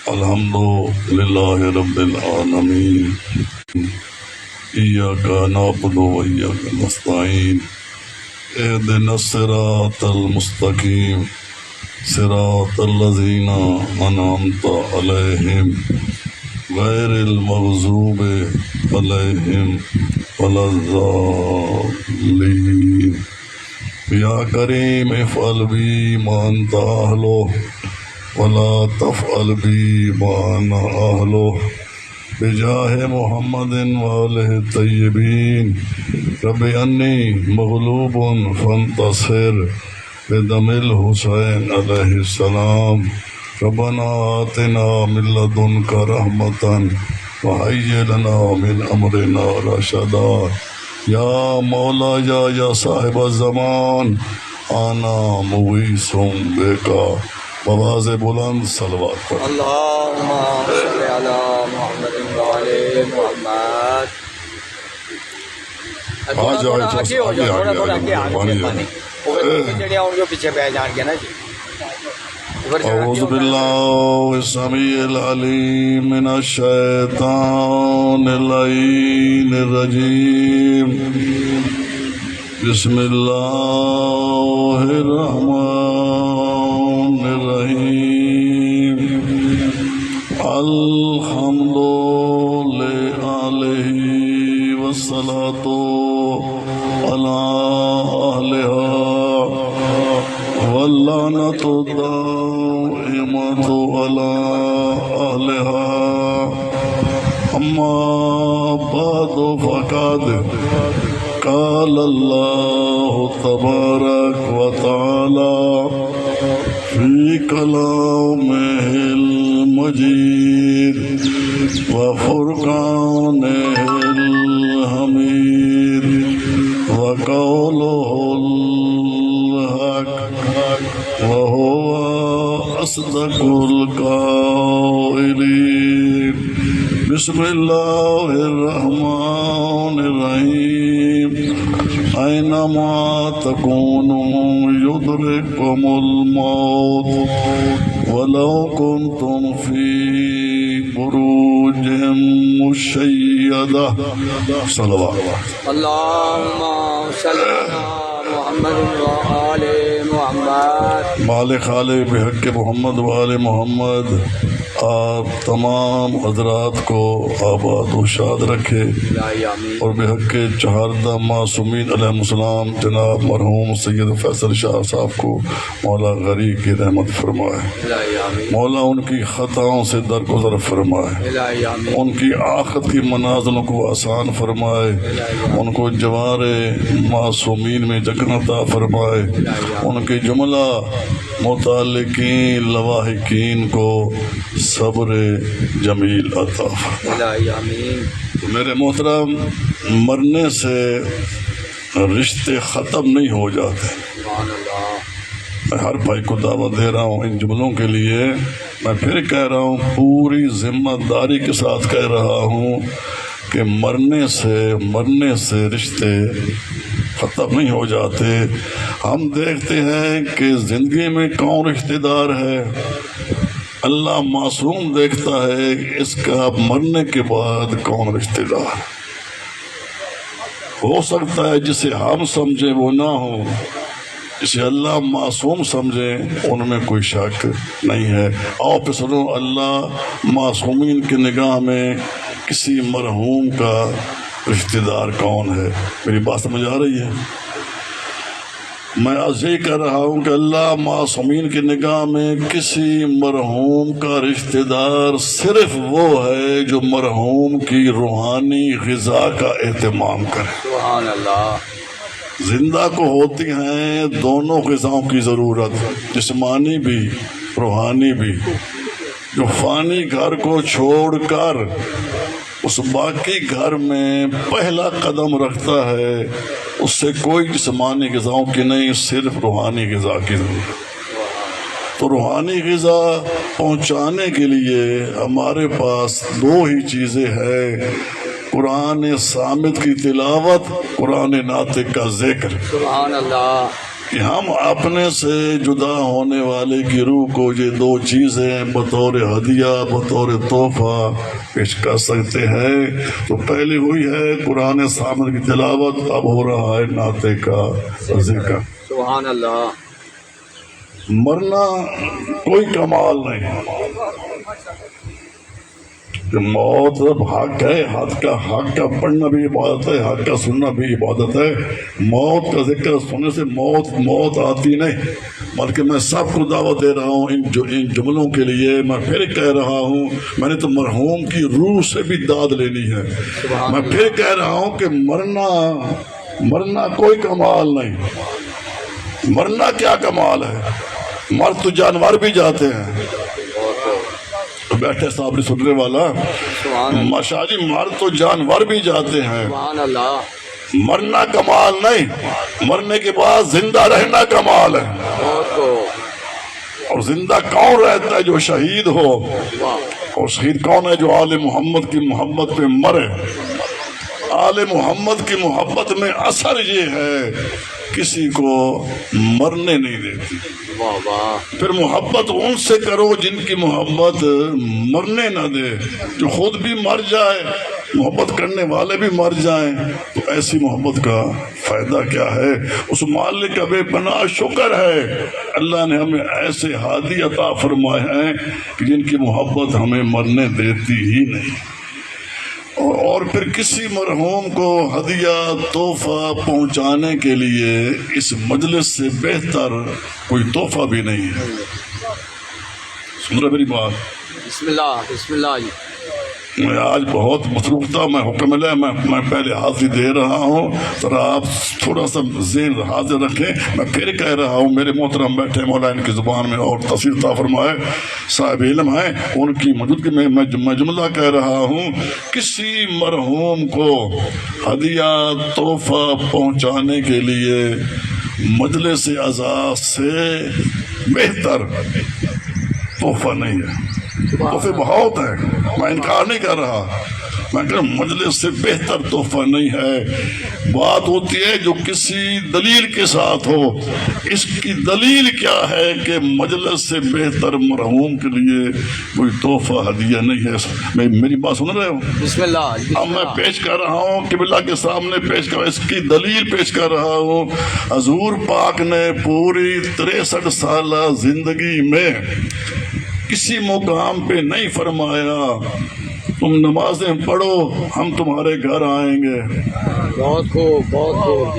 الحمد للہ رب العالمین ایاک نعبد و ایاک نستعین اہدنا الصراط المستقیم صراط الذین انعمت علیہم غیر المغضوب علیہم ولا الضالین یا کریم افعل بی ما انت اہلہ ولا تفعل بی ما انا اہلہ بجاہ محمد وآلہ الطیبین رب انی مغلوب فانتصر بدم الحسین علیہ السلام ربنا آتنا من لدنک رحمة وہیئ لنا من امرنا رشدا یا مولا یا صاحب الزمان آنا مغیث بکا بواز بلند صلوات پر اللہم صلی علی محمد وعلی محمد. آج آئے آگے ہو جاؤ، تھوڑا تھوڑا آگے آنے پانی چڑے آؤں گے پیچھے بہ جان کے نا جی. اعوذ باللہ السمیع العلیم من الشیطان اللعین الرجیم بسم اللہ الرحمن الرحیم الحمد للہ والصلاة علی اہلہا واللعنة الدائمة على أهلها أما بعد فقد قال الله تبارك وتعالى في كلامه المجيد وفرقانه الحميد وقوله وهو أصدق القائلين بسم الله الرحمن الرحيم أينما تكونوا يدرككم الموت ولو كنتم في بروج مشيدة صلوات اللہم صلی علی محمد وعلی محمد. مالک خالق بحق محمد وآل محمد آپ تمام حضرات کو آباد و شاد رکھے الہی آمین. اور بحق چہاردہ معصومین علیہ السلام جناب مرحوم سید فیصل شاہ صاحب کو مولا غریب کی رحمت فرمائے. الہی آمین. مولا ان کی خطاؤں سے درگزر فرمائے. الہی آمین. ان کی آخرت کی منازلوں کو آسان فرمائے. ان کو جوار معصومین میں جگہ عطا فرمائے. ان کے جملہ متعلقین لواحقین کو صبر جمیل عطا فرمائے. الہی آمین. میرے محترم، مرنے سے رشتے ختم نہیں ہو جاتے. سبحان اللہ. میں ہر بھائی کو دعوت دے رہا ہوں ان جملوں کے لیے. میں پھر کہہ رہا ہوں، پوری ذمہ داری کے ساتھ کہہ رہا ہوں کہ مرنے سے رشتے ختم نہیں ہو جاتے. ہم دیکھتے ہیں کہ زندگی میں کون رشتہ دار ہے. اللہ معصوم دیکھتا ہے کہ اس کا مرنے کے بعد کون رشتہ دار. ہو سکتا ہے جسے ہم سمجھیں وہ نہ ہو، جسے اللہ معصوم سمجھے ان میں کوئی شک نہیں ہے. آؤ پھر سنو اللہ معصومین کی نگاہ میں کسی مرحوم کا رشتہ دار کون ہے. میری بات سمجھ آ رہی ہے؟ میں عرض یہ کر رہا ہوں کہ اللہ معصومین کی نگاہ میں کسی مرحوم کا رشتہ دار صرف وہ ہے جو مرحوم کی روحانی غذا کا اہتمام کرے. سبحان اللہ. زندہ کو ہوتی ہیں دونوں غذاؤں کی ضرورت، جسمانی بھی روحانی بھی. جو فانی گھر کو چھوڑ کر اس باقی گھر میں پہلا قدم رکھتا ہے، اس سے کوئی جسمانی غذاؤں کی نہیں، صرف روحانی غذا کی ضرورت. تو روحانی غذا پہنچانے کے لیے ہمارے پاس دو ہی چیزیں ہیں: قرآن صامت کی تلاوت، قرآن ناطق کا ذکر. سبحان اللہ. کہ ہم اپنے سے جدا ہونے والے کی روح کو یہ دو چیزیں بطور ہدیہ بطور تحفہ پیش کر سکتے ہیں، تو پہلی ہوئی ہے قرآن سامنے کی تلاوت، اب ہو رہا ہے نعتیں کا ذکر۔ سبحان اللہ۔ مرنا کوئی کمال نہیں، کہ موت حق ہے، حق کا پڑھنا بھی عبادت ہے، حق کا سننا بھی عبادت ہے۔ موت کا ذکر سننے سے موت آتی نہیں، بلکہ میں سب کو دعوت دے رہا ہوں ان جملوں کے لیے۔ میں پھر کہہ رہا ہوں، میں نے تو مرحوم کی روح سے بھی داد لینی ہے۔ میں پھر کہہ رہا ہوں کہ مرنا کوئی کمال نہیں۔ مرنا کیا کمال ہے؟ مر تو جانور بھی جاتے ہیں۔ بیٹھے صاحب نے سننے والا ماشاء جی، مر تو جانور بھی جاتے ہیں۔ سبحان اللہ۔ مرنا کمال نہیں، مرنے کے بعد زندہ رہنا کمال ہے۔ اور زندہ کون رہتا ہے؟ جو شہید ہو۔ اور شہید کون ہے؟ جو آل محمد کی محبت پہ مرے۔ آل محمد کی محبت میں اثر یہ ہے کسی کو مرنے نہیں دیتی۔ پھر محبت ان سے کرو جن کی محبت مرنے نہ دے، جو خود بھی مر جائے، محبت کرنے والے بھی مر جائیں، تو ایسی محبت کا فائدہ کیا ہے؟ اس مالک کا بے پناہ شکر ہے، اللہ نے ہمیں ایسے ہادی عطا فرمائے ہیں کہ جن کی محبت ہمیں مرنے دیتی ہی نہیں۔ اور پھر کسی مرحوم کو ہدیہ تحفہ پہنچانے کے لیے اس مجلس سے بہتر کوئی تحفہ بھی نہیں ہے۔ سن رہے میری بات؟ بسم اللہ بسم اللہ جی۔ میں آج بہت مصروف تھا، میں حکم لے میں پہلے حاضری دے رہا ہوں، ذرا آپ تھوڑا سا ذہن حاضر رکھیں۔ میں پھر کہہ رہا ہوں، میرے محترم بیٹھے مولانا کی زبان میں اور تفسیر عطا فرمائے صاحب علم ہیں، ان کی موجودگی میں میں جملہ کہہ رہا ہوں، کسی مرحوم کو ہدیہ تحفہ پہنچانے کے لیے مجلس اعزاز سے بہتر تحفہ نہیں ہے۔ تحفے بہت ہیں، میں انکار نہیں کر رہا، میں کہہ رہا ہوں مجلس سے بہتر تحفہ نہیں ہے۔ بات ہوتی ہے جو کسی دلیل کے ساتھ ہو، اس کی دلیل کیا ہے کہ مجلس سے بہتر مرحوم کے لیے کوئی تحفہ ہدیہ نہیں ہے۔ میری بات سن رہے ہو؟ بسم اللہ۔ اب میں پیش کر رہا ہوں قبلہ کے سامنے پیش کر، اس کی دلیل پیش کر رہا ہوں۔ حضور پاک نے پوری 63 سالہ زندگی میں کسی مقام پہ نہیں فرمایا تم نمازیں پڑھو ہم تمہارے گھر آئیں گے۔ بہت خوب بہت خوب۔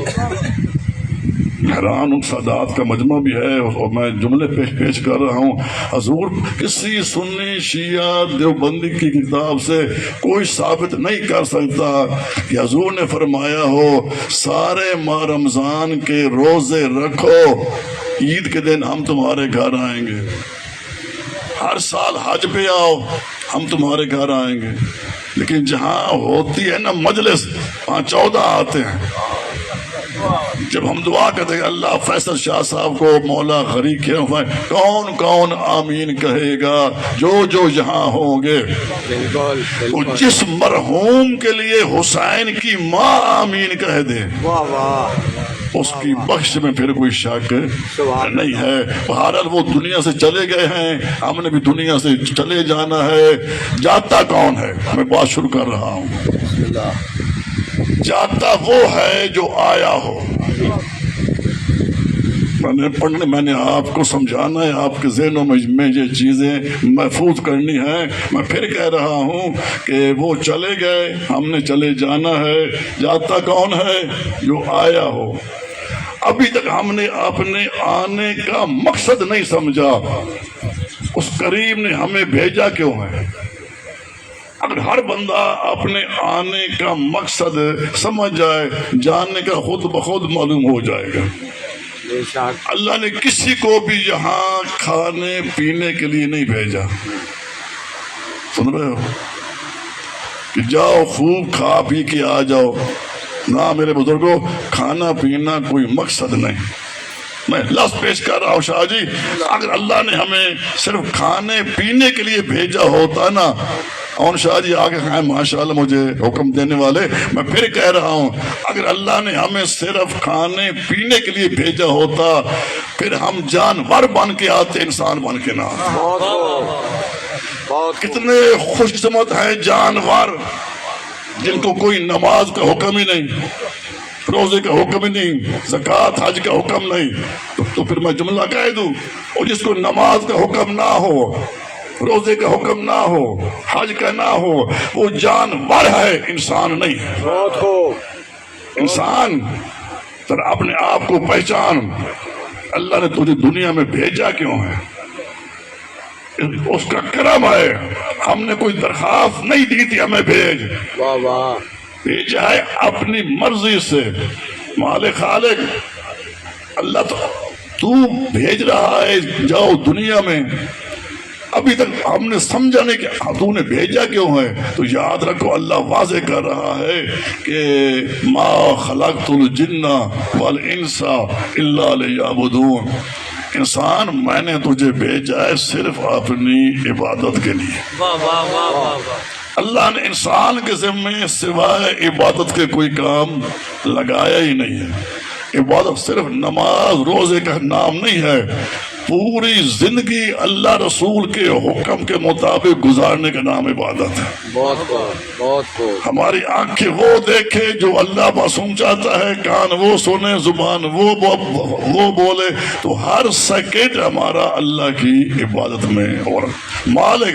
حیران سادات کا مجمع بھی ہے اور میں جملے پیش کر رہا ہوں۔ حضور کسی سنی شیعہ دیوبندی کی کتاب سے کوئی ثابت نہیں کر سکتا کہ حضور نے فرمایا ہو سارے ماہ رمضان کے روزے رکھو، عید کے دن ہم تمہارے گھر آئیں گے، ہر سال حج پہ آؤ ہم تمہارے گھر آئیں گے۔ لیکن جہاں ہوتی ہے نا مجلس، وہاں 14 آتے ہیں۔ جب ہم دعا کرتے ہیں اللہ فیصل شاہ صاحب کو مولا غریق ہے، کون کون آمین کہے گا؟ جو یہاں ہوں گے۔ بالکل۔ جس مرحوم کے لیے حسین کی ماں آمین کہہ دے، واہ واہ، اس کی بخش میں پھر کوئی شک نہیں ہے۔ بہرحال وہ دنیا سے چلے گئے ہیں، ہم نے بھی دنیا سے چلے جانا ہے۔ جاتا کون ہے؟ میں بات شروع کر رہا ہوں۔ بسم اللہ۔ جاتا وہ ہے جو آیا ہو۔ میں نے آپ کو سمجھانا ہے، آپ کے ذہنوں میں یہ چیزیں محفوظ کرنی ہیں۔ میں پھر کہہ رہا ہوں کہ وہ چلے گئے، ہم نے چلے جانا ہے۔ جاتا کون ہے؟ جو آیا ہو۔ ابھی تک ہم نے اپنے آنے کا مقصد نہیں سمجھا، اس کریم نے ہمیں بھیجا کیوں ہے؟ اگر ہر بندہ اپنے آنے کا مقصد سمجھ جائے، جاننے کا خود بخود معلوم ہو جائے گا۔ اللہ نے کسی کو بھی یہاں کھانے پینے کے لیے نہیں بھیجا۔ سن رہے ہو کہ جاؤ خوب کھا پی کے آ جاؤ؟ نہ میرے بزرگوں، کھانا پینا کوئی مقصد نہیں۔ میں لفظ پیش کر رہا ہوں شاہ جی، اگر اللہ نے ہمیں صرف کھانے پینے کے لیے بھیجا ہوتا نا اور شاہ جی آگے ہیں ماشاءاللہ مجھے حکم دینے والے. میں پھر کہہ رہا ہوں اگر اللہ نے ہمیں صرف کھانے پینے کے لیے بھیجا ہوتا پھر ہم جانور بن کے آتے, انسان بن کے نہ آتے. کتنے خوش قسمت ہیں جانور جن کو کوئی نماز کا حکم ہی نہیں, روزے کا حکم ہی نہیں, زکوٰۃ حج کا حکم نہیں. تو پھر میں جملہ کہہ دوں, اور جس کو نماز کا حکم نہ ہو, روزے کا حکم نہ ہو, حج کا نہ ہو, وہ جانور ہے, انسان نہیں ہے. انسان ذرا اپنے آپ کو پہچان. اللہ نے تجھے دنیا میں بھیجا کیوں ہے؟ اس کا کرم ہے. ہم نے کوئی درخواست نہیں دی تھی ہمیں بھیجا ہے اپنی مرضی سے. مالک خالق اللہ تو بھیج رہا ہے, جاؤ دنیا میں. ابھی تک ہم نے سمجھا نہیں کہ تو نے بھیجا کیوں ہے. تو یاد رکھو اللہ واضح کر رہا ہے کہ ما خلقت الجن والانس الا لیعبدون. انسان میں نے تجھے بھیجا ہے صرف اپنی عبادت کے لیے. اللہ نے انسان کے ذمے سوائے عبادت کے کوئی کام لگایا ہی نہیں ہے. عبادت صرف نماز روزے کا نام نہیں ہے, پوری زندگی اللہ رسول کے حکم کے مطابق گزارنے کا نام عبادت ہے. بہت ہماری آنکھیں وہ دیکھے جو اللہ معصوم چاہتا ہے, کان وہ سنے, زبان وہ بولے, تو ہر سیکنڈ ہمارا اللہ کی عبادت میں. اور مالک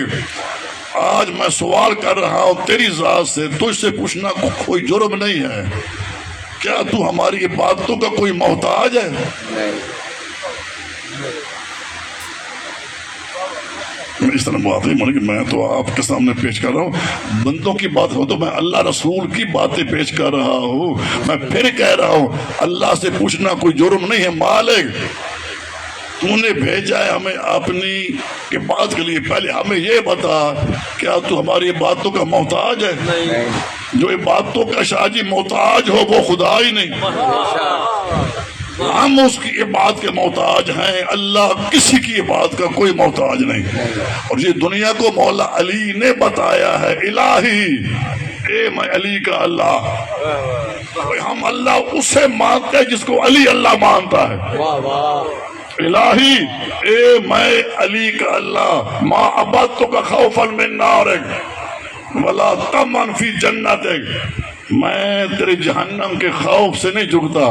آج میں سوال کر رہا ہوں تیری ذات سے, تجھ سے پوچھنا کوئی جرم نہیں ہے, کیا تو ہماری عبادتوں کا کوئی محتاج ہے؟ اس طرح بات نہیں مانی کہ میں تو آپ کے سامنے پیش کر رہا ہوں. بندوں کی بات ہو تو میں اللہ رسول کی باتیں پیش کر رہا ہوں. میں پھر کہہ رہا ہوں اللہ سے پوچھنا کوئی جرم نہیں ہے. مالک تو نے بھیجا ہے ہمیں اپنی عبادت کے لیے, پہلے ہمیں یہ بتا کیا تو ہماری عبادتوں کا محتاج ہے؟ جو عبادتوں کا شاہ جی محتاج ہو وہ خدا ہی نہیں, ہم اس کی عبادت کے محتاج ہیں. اللہ کسی کی عبادت کا کوئی محتاج نہیں. اور یہ دنیا کو مولا علی نے بتایا ہے, الہی اے میں علی کا اللہ. ہم اللہ اسے مانتے ہیں جس کو علی اللہ مانتا ہے. الہی اے میں علی کا اللہ, ما عبدتک خوفا من نارک ولا طمعا فی جنتک. میں تیرے جہنم کے خوف سے نہیں جھکتا,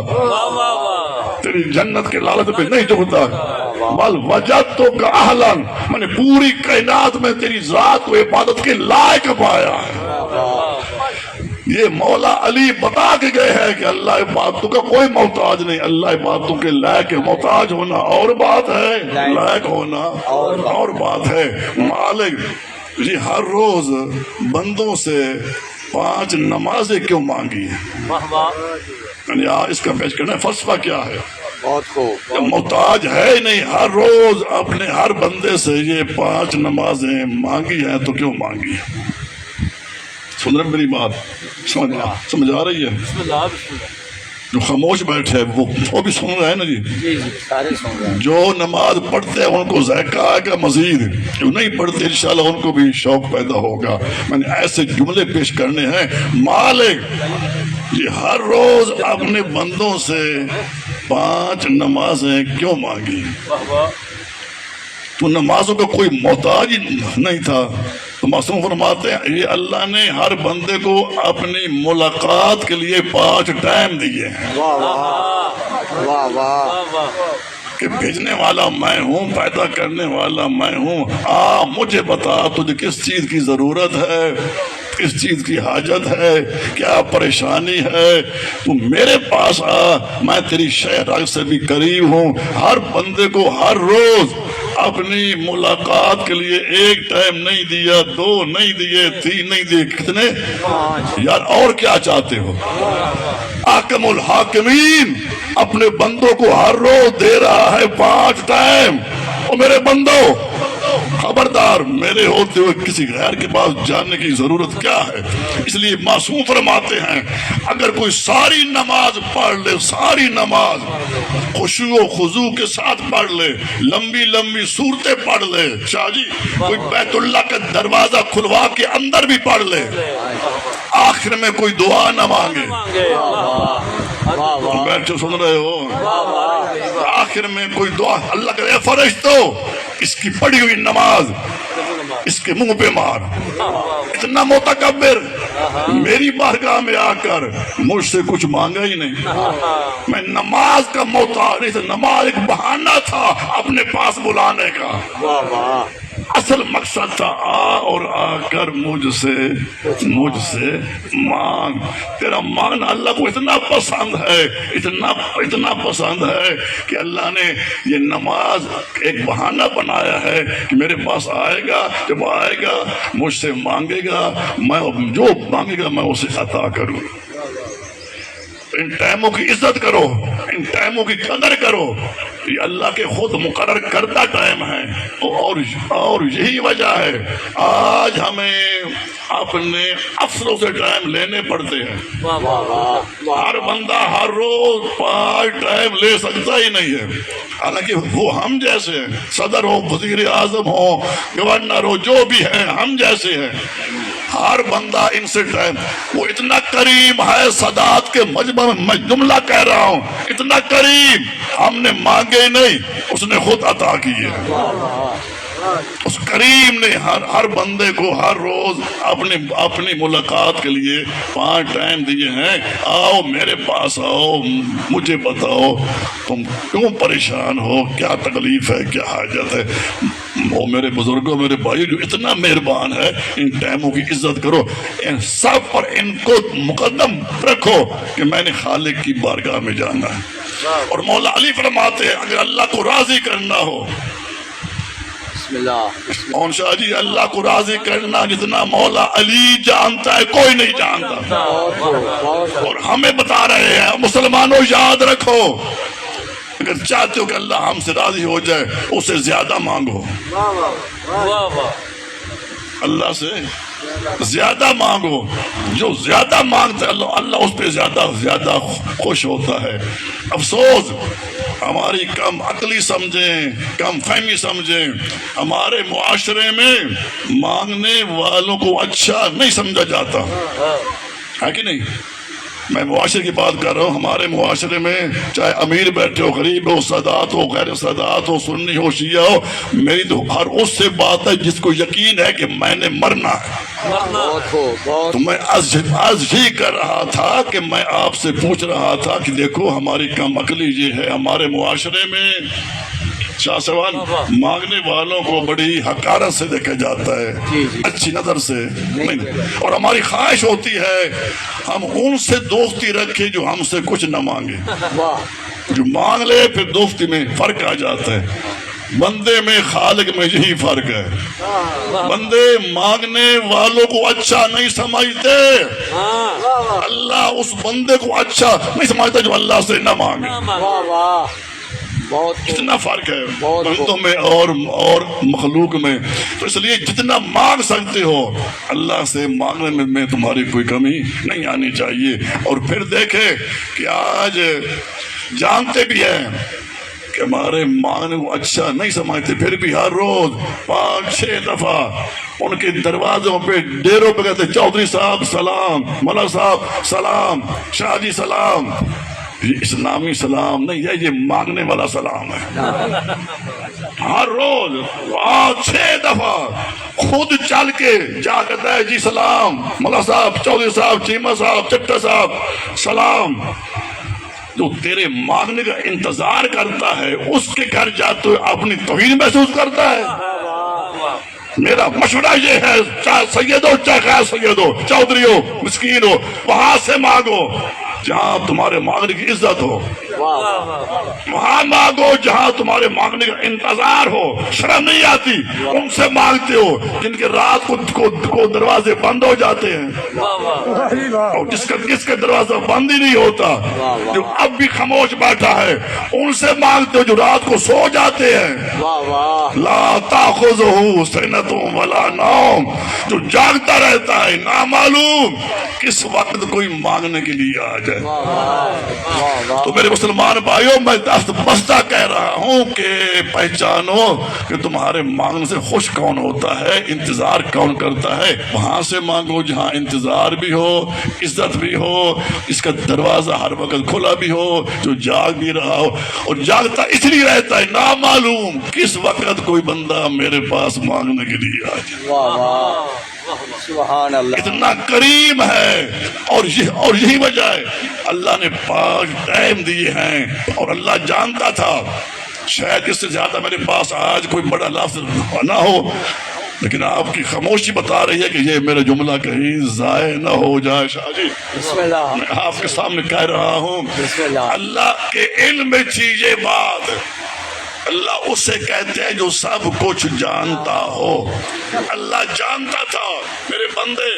تیری جنت کے لالچ پہ نہیں جھکتا. بل وجدتک اہلا, میں نے پوری کائنات میں تیری ذات کو عبادت کے لائق پایا ہے. یہ مولا علی بتا کے گئے ہیں کہ اللہ عبادتوں کا کوئی محتاج نہیں. اللہ عبادتوں کے لائق ہے. محتاج ہونا اور بات ہے, لائق ہونا اور بات ہے. مالک جی ہر روز بندوں سے 5 نمازیں کیوں مانگی ہیں؟ یعنی اس کا پیش کرنا فلسفہ کیا ہے؟ محتاج ہے ہی نہیں, ہر روز اپنے ہر بندے سے یہ 5 نمازیں مانگی ہیں, تو کیوں مانگی ہیں؟ سن رہے میری بات؟ سمجھ آ رہی ہے؟ جو خاموش بیٹھے وہ بھی سن رہے ہیں نا جی؟ جو نماز پڑھتے ہیں ان کو ذائقہ آئے گا مزید, جو نہیں پڑھتے انشاءاللہ ان کو بھی شوق پیدا ہوگا. میں نے ایسے جملے پیش کرنے ہیں. مالک یہ ہر روز اپنے بندوں سے 5 نمازیں کیوں مانگی؟ تو نمازوں کا کوئی محتاج ہی نہیں تھا. تو معصوم فرماتے ہیں یہ اللہ نے ہر بندے کو اپنی ملاقات کے لیے 5 ٹائم دیے ہیں. کہ بھیجنے والا میں ہوں, پیدا کرنے والا میں ہوں. مجھے بتا تجھے کس چیز کی ضرورت ہے, کس چیز کی حاجت ہے, کیا پریشانی ہے, تو میرے پاس آ, میں تیری شہر سے بھی قریب ہوں. ہر بندے کو ہر روز اپنی ملاقات کے لیے 1 ٹائم نہیں دیا, 2 نہیں دیے, 3 نہیں دیے, کتنے یار اور کیا چاہتے ہو؟ حاکم الحاکمین اپنے بندوں کو ہر روز دے رہا ہے 5 ٹائم. اور میرے بندوں خبردار, اور میرے ہوتے ہوئے کسی غیر کے پاس جانے کی ضرورت کیا ہے؟ اس لیے معصوم فرماتے ہیں اگر کوئی ساری نماز پڑھ لے، ساری نماز خشوع و خضوع کے ساتھ پڑھ لے، لمبی لمبی صورتیں پڑھ لے، شاہ جی کوئی بیت اللہ کا دروازہ کھلوا کے اندر بھی پڑھ لے، آخر میں کوئی دعا نہ مانگے، بیٹھے سن رہے ہو، آخر میں کوئی دعا اللہ کہ اے فرشتو اس کی پڑھی ہوئی نماز اس کے منہ پہ مار۔ اتنا متکبر میری بارگاہ میں آ کر مجھ سے کچھ مانگا ہی نہیں، میں نماز کا محتاج نہیں تھا، نماز ایک بہانہ تھا اپنے پاس بلانے کا، اصل مقصد تھا آ اور آ کر مجھ سے مانگ۔ تیرا مانگنا اللہ کو اتنا پسند ہے، اتنا پسند ہے کہ اللہ نے یہ نماز ایک بہانہ بنایا ہے کہ میرے پاس آئے گا، جب آئے گا مجھ سے مانگے گا، میں جو مانگے گا میں اسے عطا کروں۔ ان ٹائموں کی عزت کرو، ان ٹائموں کی قدر کرو، یہ اللہ کے خود مقرر کردہ ٹائم ہے، اور یہی وجہ ہے آج ہمیں اپنے افسروں سے ٹائم لینے پڑتے ہیں۔ ہر بندہ ہر روز 5 ٹائم لے سکتا ہی نہیں ہے، حالانکہ وہ ہم جیسے ہیں، صدر ہو، وزیر اعظم ہو، گورنر ہو، جو بھی ہیں ہم جیسے ہیں، ہر بندہ ان سے ٹائم، وہ اتنا کریم ہے سادات کے مجمع میں، میں جملہ کہہ رہا ہوں، اتنا کریم، ہم نے مانگے نہیں، اس نے خود عطا کیے۔ اس کریم نے ہر بندے کو ہر روز اپنی ملاقات کے لیے 5 ٹائم دیے ہیں، آؤ میرے پاس آؤ، مجھے بتاؤ تم کیوں پریشان ہو، کیا تکلیف ہے، کیا حاجت ہے۔ وہ میرے بزرگوں، میرے بھائی جو اتنا مہربان ہے، ان ٹائموں کی عزت کرو، ان سب پر ان کو مقدم رکھو کہ میں نے خالق کی بارگاہ میں جانا ہے۔ اور مولا علی فرماتے ہیں اگر اللہ کو راضی کرنا ہو، کون شاہ جی، اللہ کو راضی کرنا جتنا مولا علی جانتا ہے کوئی نہیں جانتا، اور ہمیں بتا رہے ہیں مسلمانوں یاد رکھو اگر چاہتے ہو کہ اللہ ہم سے راضی ہو جائے اسے زیادہ مانگو، اللہ سے زیادہ مانگو، جو زیادہ مانگتا ہے اللہ اس پہ زیادہ خوش ہوتا ہے۔ افسوس ہماری کم عقلی سمجھیں، کم فہمی سمجھیں، ہمارے معاشرے میں مانگنے والوں کو اچھا نہیں سمجھا جاتا ہے کہ نہیں؟ میں معاشرے کی بات کر رہا ہوں، ہمارے معاشرے میں چاہے امیر بیٹھے ہو، غریب ہو، سادات ہو، غیر سادات ہو، سنی ہو، شیعہ ہو، میری تو ہر اس سے بات ہے جس کو یقین ہے کہ میں نے مرنا ہے۔ تو میں عرض ہی کر رہا تھا کہ میں آپ سے پوچھ رہا تھا کہ دیکھو ہماری کم عقلی یہ ہے، ہمارے معاشرے میں شاہ سوال مانگنے والوں کو بڑی حقارت سے دیکھا جاتا ہے، اچھی نظر سے نہیں، اور ہماری خواہش ہوتی ہے ہم ان سے دوستی رکھیں جو ہم سے کچھ نہ مانگے، جو مانگ لے پھر دوستی میں فرق آ جاتا ہے۔ بندے میں خالق میں یہی فرق ہے، بندے مانگنے والوں کو اچھا نہیں سمجھتے، اللہ اس بندے کو اچھا نہیں سمجھتا جو اللہ سے نہ مانگے۔ کتنا فرق ہے بندوں میں اور مخلوق میں۔ تو اس لیے جتنا مانگ سکتے ہو اللہ سے مانگنے میں تمہاری کوئی کمی نہیں آنی چاہیے۔ اور پھر دیکھیں کہ آج جانتے بھی ہیں کہ ہمارے مانگنے کو اچھا نہیں سمجھتے، پھر بھی ہر روز 5-6 دفعہ ان کے دروازوں پہ ڈیروں پہ کہتے چودھری صاحب سلام، ملک صاحب سلام، شاہ جی سلام۔ یہ اسلامی سلام نہیں ہے، یہ مانگنے والا سلام ہے۔ ہر روز 5-6 دفعہ خود چل کے جا کہتا ہے جی سلام، ملک صاحب، چودھری صاحب، چیمہ صاحب، چٹا صاحب سلام۔ جو تیرے مانگنے کا انتظار کرتا ہے اس کے گھر جاتے ہوئے اپنی توہین محسوس کرتا ہے۔ میرا مشورہ یہ ہے، چاہے سید ہو چاہے غیر سید ہو، چودھری ہو مسکین ہو، وہاں سے مانگو جہاں تمہارے مانگنے کی عزت ہو۔ وہاں مانگو جہاں تمہارے مانگنے کا انتظار ہو، شرم نہیں آتی ان سے مانگتے ہو جن کے رات کو دروازے بند ہو جاتے ہیں، اور جس کا دروازہ بند ہی نہیں ہوتا، جو اب بھی خاموش بیٹھا ہے ان سے مانگتے ہو جو رات کو سو جاتے ہیں۔ لا تاخذہ سنۃ ولا نوم، جو جاگتا رہتا ہے، نامعلوم کس وقت کوئی مانگنے کے لیے آ جائے۔ تو میرے مسلمان بھائیوں، میں دست بستہ کہہ رہا ہوں کہ پہچانو کہ تمہارے مانگنے سے خوش کون ہوتا ہے، انتظار کون کرتا ہے۔ وہاں سے مانگو جہاں انتظار بھی ہو، عزت بھی ہو، اس کا دروازہ ہر وقت کھلا بھی ہو، جو جاگ بھی رہا ہو، اور جاگتا اس لیے رہتا ہے نامعلوم کس وقت کوئی بندہ میرے پاس مانگنے کے لیے آ جائے۔ سبحان اللہ، اتنا کریم ہے، اور یہی وجہ ہے اللہ نے 5 ٹائم دیے ہیں، اور اللہ جانتا تھا شاید اس سے زیادہ میرے پاس آج کوئی بڑا لفظ نہ ہو، لیکن آپ کی خاموشی بتا رہی ہے کہ یہ میرا جملہ کہیں ضائع نہ ہو جائے۔ شاہ جی بسم اللہ، میں آپ کے سامنے کہہ رہا ہوں، بسم اللہ، اللہ کے علم میں تھی یہ بات۔ اللہ اسے کہتے ہیں جو سب کچھ جانتا ہو۔ اللہ جانتا تھا میرے بندے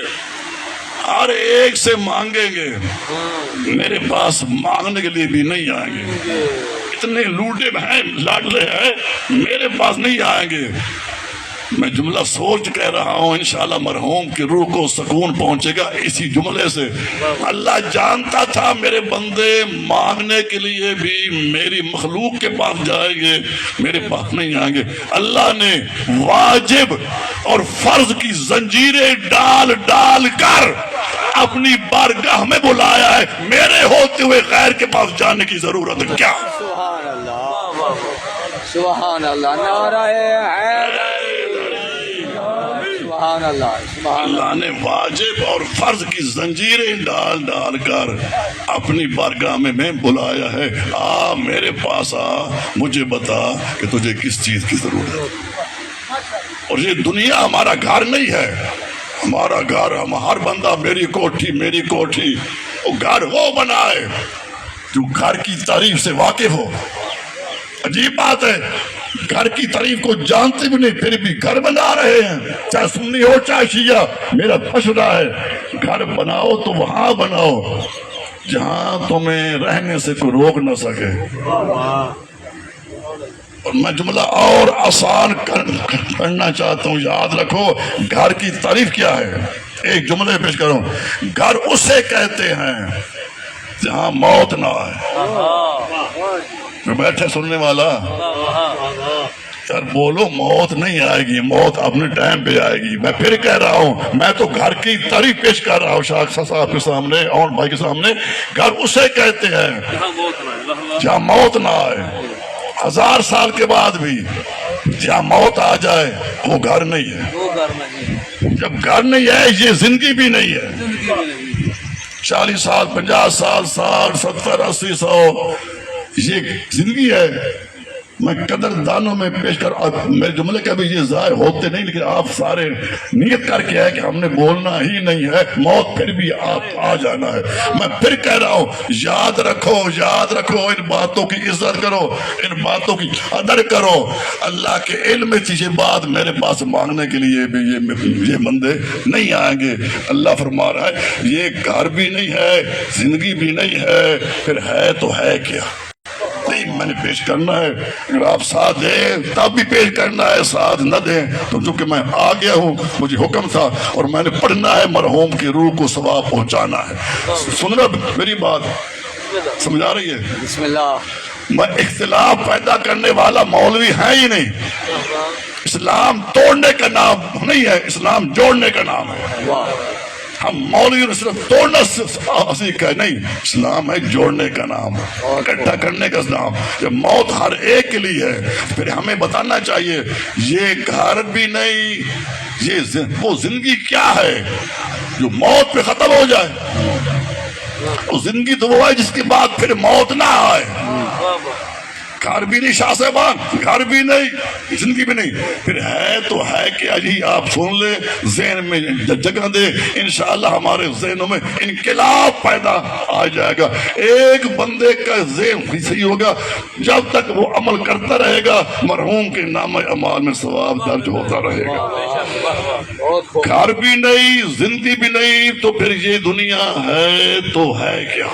ہر ایک سے مانگیں گے، میرے پاس مانگنے کے لیے بھی نہیں آئیں گے۔ اتنے لوٹے ہیں، لاڈلے ہیں، میرے پاس نہیں آئیں گے۔ میں جملہ سوچ کہہ رہا ہوں، انشاءاللہ مرحوم کی روح کو سکون پہنچے گا اسی جملے سے۔ اللہ جانتا تھا میرے بندے مانگنے کے لیے بھی میری مخلوق کے پاس جائیں گے، میرے پاس نہیں آئیں گے۔ اللہ نے واجب اور فرض کی زنجیریں ڈال ڈال کر اپنی بارگاہ میں بلایا ہے۔ میرے ہوتے ہوئے غیر کے پاس جانے کی ضرورت کیا؟ سبحان اللہ، سبحان اللہ، نعرہ حیدر، سبحان اللہ، سبحان اللہ۔ اللہ نے واجب اور فرض کی زنجیریں ڈال ڈال کر اپنی بارگاہ میں بلایا ہے۔ آ میرے پاس آ، مجھے بتا کہ تجھے کس چیز کی ضرورت ہے۔ اور یہ دنیا ہمارا گھر نہیں ہے، ہمارا گھر ہر بندہ میری کوٹھی میری کوٹھی، وہ گھر وہ بنائے جو گھر کی تعریف سے واقف ہو۔ عجیب بات ہے، گھر کی تعریف کو جانتے بھی نہیں پھر بھی گھر بنا رہے ہیں، چاہے سنی ہو چاہے شیعہ، میرا مشورہ ہے گھر بناؤ تو وہاں بناؤ جہاں تمہیں رہنے سے کوئی روک نہ سکے۔ اور میں جملہ اور آسان کرنا چاہتا ہوں، یاد رکھو گھر کی تعریف کیا ہے۔ ایک جملے پیش کروں، گھر اسے کہتے ہیں جہاں موت نہ آئے۔ بیٹھے سننے والا یار بولو، موت نہیں آئے گی، موت اپنے ٹائم پہ آئے گی۔ میں پھر کہہ رہا ہوں، میں تو گھر کی تعریف پیش کر رہا ہوں شاہ صاحب کے سامنے اور بھائی کے سامنے۔ گھر اسے کہتے ہیں جہاں موت نہ آئے، 1000 سال کے بعد بھی جہاں موت آ جائے وہ گھر نہیں ہے۔ جب گھر نہیں ہے یہ زندگی بھی نہیں ہے۔ 40 سال 50 سال 60 70 80 100 یہ زندگی ہے۔ میں قدر دانوں میں پیش کر، میرے جملے کا بھی یہ ضائع ہوتے نہیں، لیکن آپ سارے نیت کر کے ہے کہ ہم نے بولنا ہی نہیں ہے، موت پھر بھی آپ آ جانا ہے۔ میں پھر کہہ رہا ہوں، یاد رکھو یاد رکھو، ان باتوں کی عزت کرو، ان باتوں کی قدر کرو۔ اللہ کے علم میں تھی یہ بات، میرے پاس مانگنے کے لیے بھی یہ بندے نہیں آئیں گے۔ اللہ فرما رہا ہے یہ گھر بھی نہیں ہے، زندگی بھی نہیں ہے، پھر ہے تو ہے کیا؟ نہیں میں نے پیش کرنا ہے، اگر آپ ساتھ دیں تب بھی پیش کرنا ہے، ساتھ نہ دیں تو چونکہ میں آ گیا ہوں، مجھے حکم تھا اور میں نے پڑھنا ہے، مرحوم کی روح کو ثواب پہنچانا ہے۔ سننا میری بات سمجھ آ رہی ہے؟ بسم اللہ، میں اختلاف پیدا کرنے والا مولوی ہے ہی نہیں۔ اسلام توڑنے کا نام نہیں ہے، اسلام جوڑنے کا نام ہے۔ ہم مولویوں نے صرف توڑنا سیکھا ہے، نہیں، اسلام ہے جوڑنے کا نام، اکٹھا کرنے کا نام۔ جب موت ہر ایک کے لیے ہے پھر ہمیں بتانا چاہیے یہ گھر بھی نہیں، یہ وہ زندگی کیا ہے جو موت پہ ختم ہو جائے۔ وہ زندگی تو وہ ہے جس کے بعد پھر موت نہ آئے۔ گھر بھی نہیں شاہ صاحبان، گھر بھی نہیں، زندگی بھی نہیں، پھر ہے تو ہے کیا جی؟ آپ سن لے، ذہن میں جگہ دے، انشاءاللہ ہمارے ذہنوں میں انقلاب پیدا آ جائے گا۔ ایک بندے کا ذہن صحیح ہوگا، جب تک وہ عمل کرتا رہے گا مرحوم کے نام اعمال میں ثواب درج ہوتا رہے گا۔ گھر بھی نہیں، زندگی بھی نہیں، تو پھر یہ دنیا ہے تو ہے کیا؟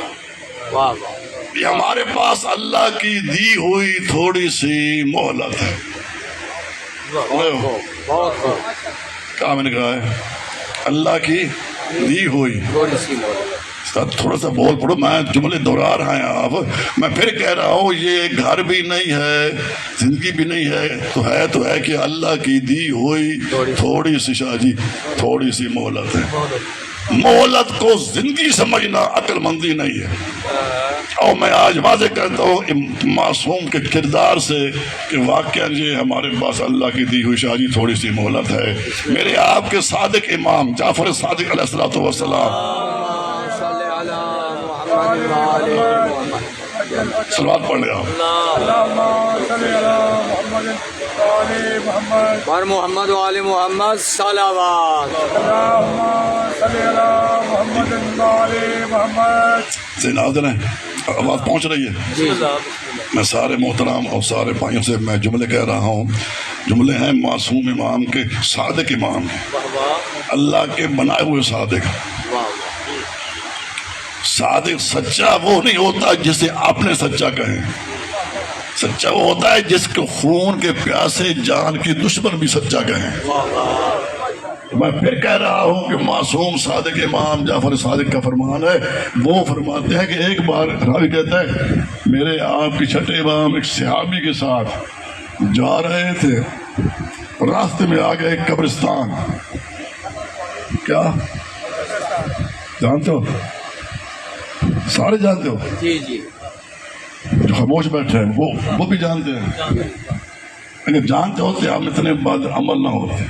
یہ ہمارے پاس اللہ کی دی ہوئی تھوڑی سی مہلت ہے۔ کہا میں نے کہا ہے اللہ کی دی ہوئی تھوڑا سا بول پڑو، میں جملے دہرا رہا ہیں آپ، میں پھر کہہ رہا ہوں یہ گھر بھی نہیں ہے، زندگی بھی نہیں ہے تو ہے کہ اللہ کی دی ہوئی تھوڑی سی شاہ جی تھوڑی سی مہلت ہے۔ مہلت کو زندگی سمجھنا عقل مندی نہیں ہے۔ اور میں آج واضح کرتا ہوں معصوم کے کردار سے کہ واقعا یہ ہمارے پاس اللہ کی دی ہوئی شاہ جی تھوڑی سی مہلت ہے۔ میرے آپ کے صادق امام جعفر صادق علیہ الصلوۃ والسلام، صلوات پڑھ لے آپ، بر محمد و آل محمد صلوات۔ ناظرین آواز پہنچ رہی ہے؟ میں سارے محترام اور سارے بھائیوں سے میں جملے کہہ رہا ہوں، جملے ہیں معصوم امام کے، صادق امام کے، اللہ کے بنائے ہوئے صادق۔ صادق سچا وہ نہیں ہوتا جسے آپ نے سچا کہیں، سچا وہ ہوتا ہے جس کو خون کے پیاسے جان کی دشمن بھی سچا کہیں۔ میں پھر کہہ رہا ہوں کہ معصوم صادق امام جعفر صادق کا فرمان ہے، وہ فرماتے ہیں کہ ایک بار راوی کہتا ہے میرے آپ کی چھٹے امام ایک صحابی کے ساتھ جا رہے تھے، راستے میں آ گئے ایک قبرستان، کیا جانتے ہو؟ سارے جانتے ہو؟ جی جی، جو خاموش بیٹھے ہیں وہ بھی جانتے ہیں، اگر جانتے ہوتے ہم اتنے بعد عمل نہ ہوتے۔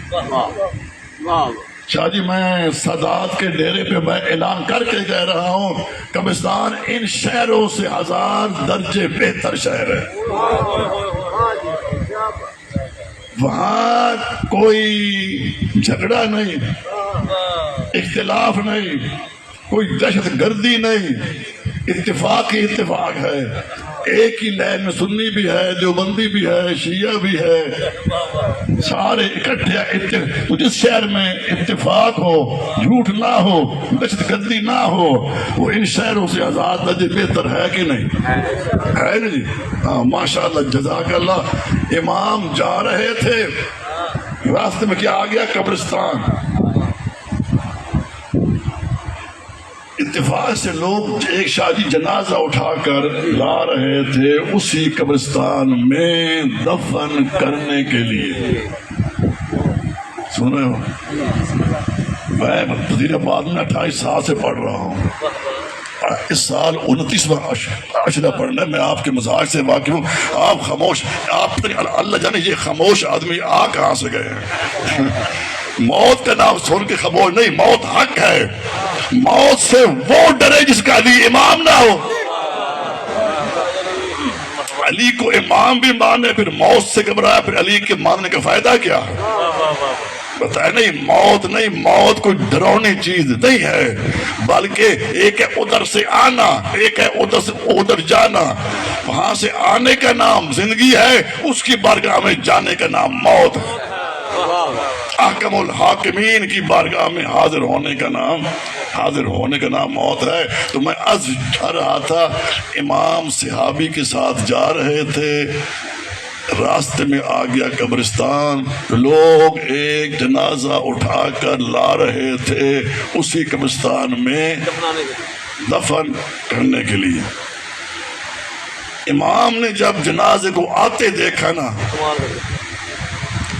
شاہ جی میں سادات کے ڈیرے پہ میں اعلان کر کے کہہ رہا ہوں قبرستان ان شہروں سے 1000 درجے بہتر شہر ہے۔ وہاں کوئی جھگڑا نہیں، اختلاف نہیں، کوئی دہشت گردی نہیں، اتفاق ہی اتفاق ہے۔ ایک ہی لائن میں سنی بھی ہے، دیوبندی بھی ہے، شیعہ بھی ہے، سارے اکٹھے۔ تو جس شہر میں اتفاق ہو، جھوٹ نہ ہو، دہشت گردی نہ ہو، وہ ان شہروں سے 1000 درجے بہتر ہے کہ نہیں؟ ہے نا جی؟ ہاں ماشاءاللہ، جزاک اللہ۔ امام جا رہے تھے، راستے میں کیا آ گیا؟ قبرستان۔ اتفاق سے لوگ ایک شادی جنازہ اٹھا کر لا رہے تھے اسی قبرستان میں دفن کرنے کے لیے۔ سن رہے ہو؟ میں وزیر آباد میں 28 سال سے پڑھ رہا ہوں، اس سال 29واں عشرہ پڑھنا ہے۔ میں آپ کے مزاج سے واقف ہوں۔ آپ خاموش، آپ اللہ جانے یہ خاموش آدمی آ کہاں سے گئے ہیں؟ موت کا نام سن کے خاموش نہیں، موت حق ہے۔ موت سے وہ ڈرے جس کا علی امام نہ ہو۔ علی کو امام بھی مانے پھر موت سے گھبرایا، پھر علی کے ماننے کا فائدہ کیا ہے؟ بتائے نہیں، موت نہیں، موت کوئی ڈراؤنی چیز نہیں ہے، بلکہ ایک ہے ادھر سے آنا، ایک ہے ادھر سے ادھر جانا۔ وہاں سے آنے کا نام زندگی ہے، اس کی بارگاہ میں جانے کا نام موت ہے۔ احکم الحاکمین کی بارگاہ میں حاضر ہونے کا نام موت ہے۔ تو میں عرض کر رہا تھا، امام صحابی کے ساتھ جا رہے تھے، راستے میں آ گیا قبرستان، لوگ ایک جنازہ اٹھا کر لا رہے تھے اسی قبرستان میں دفن کرنے کے لیے۔ امام نے جب جنازے کو آتے دیکھا نا،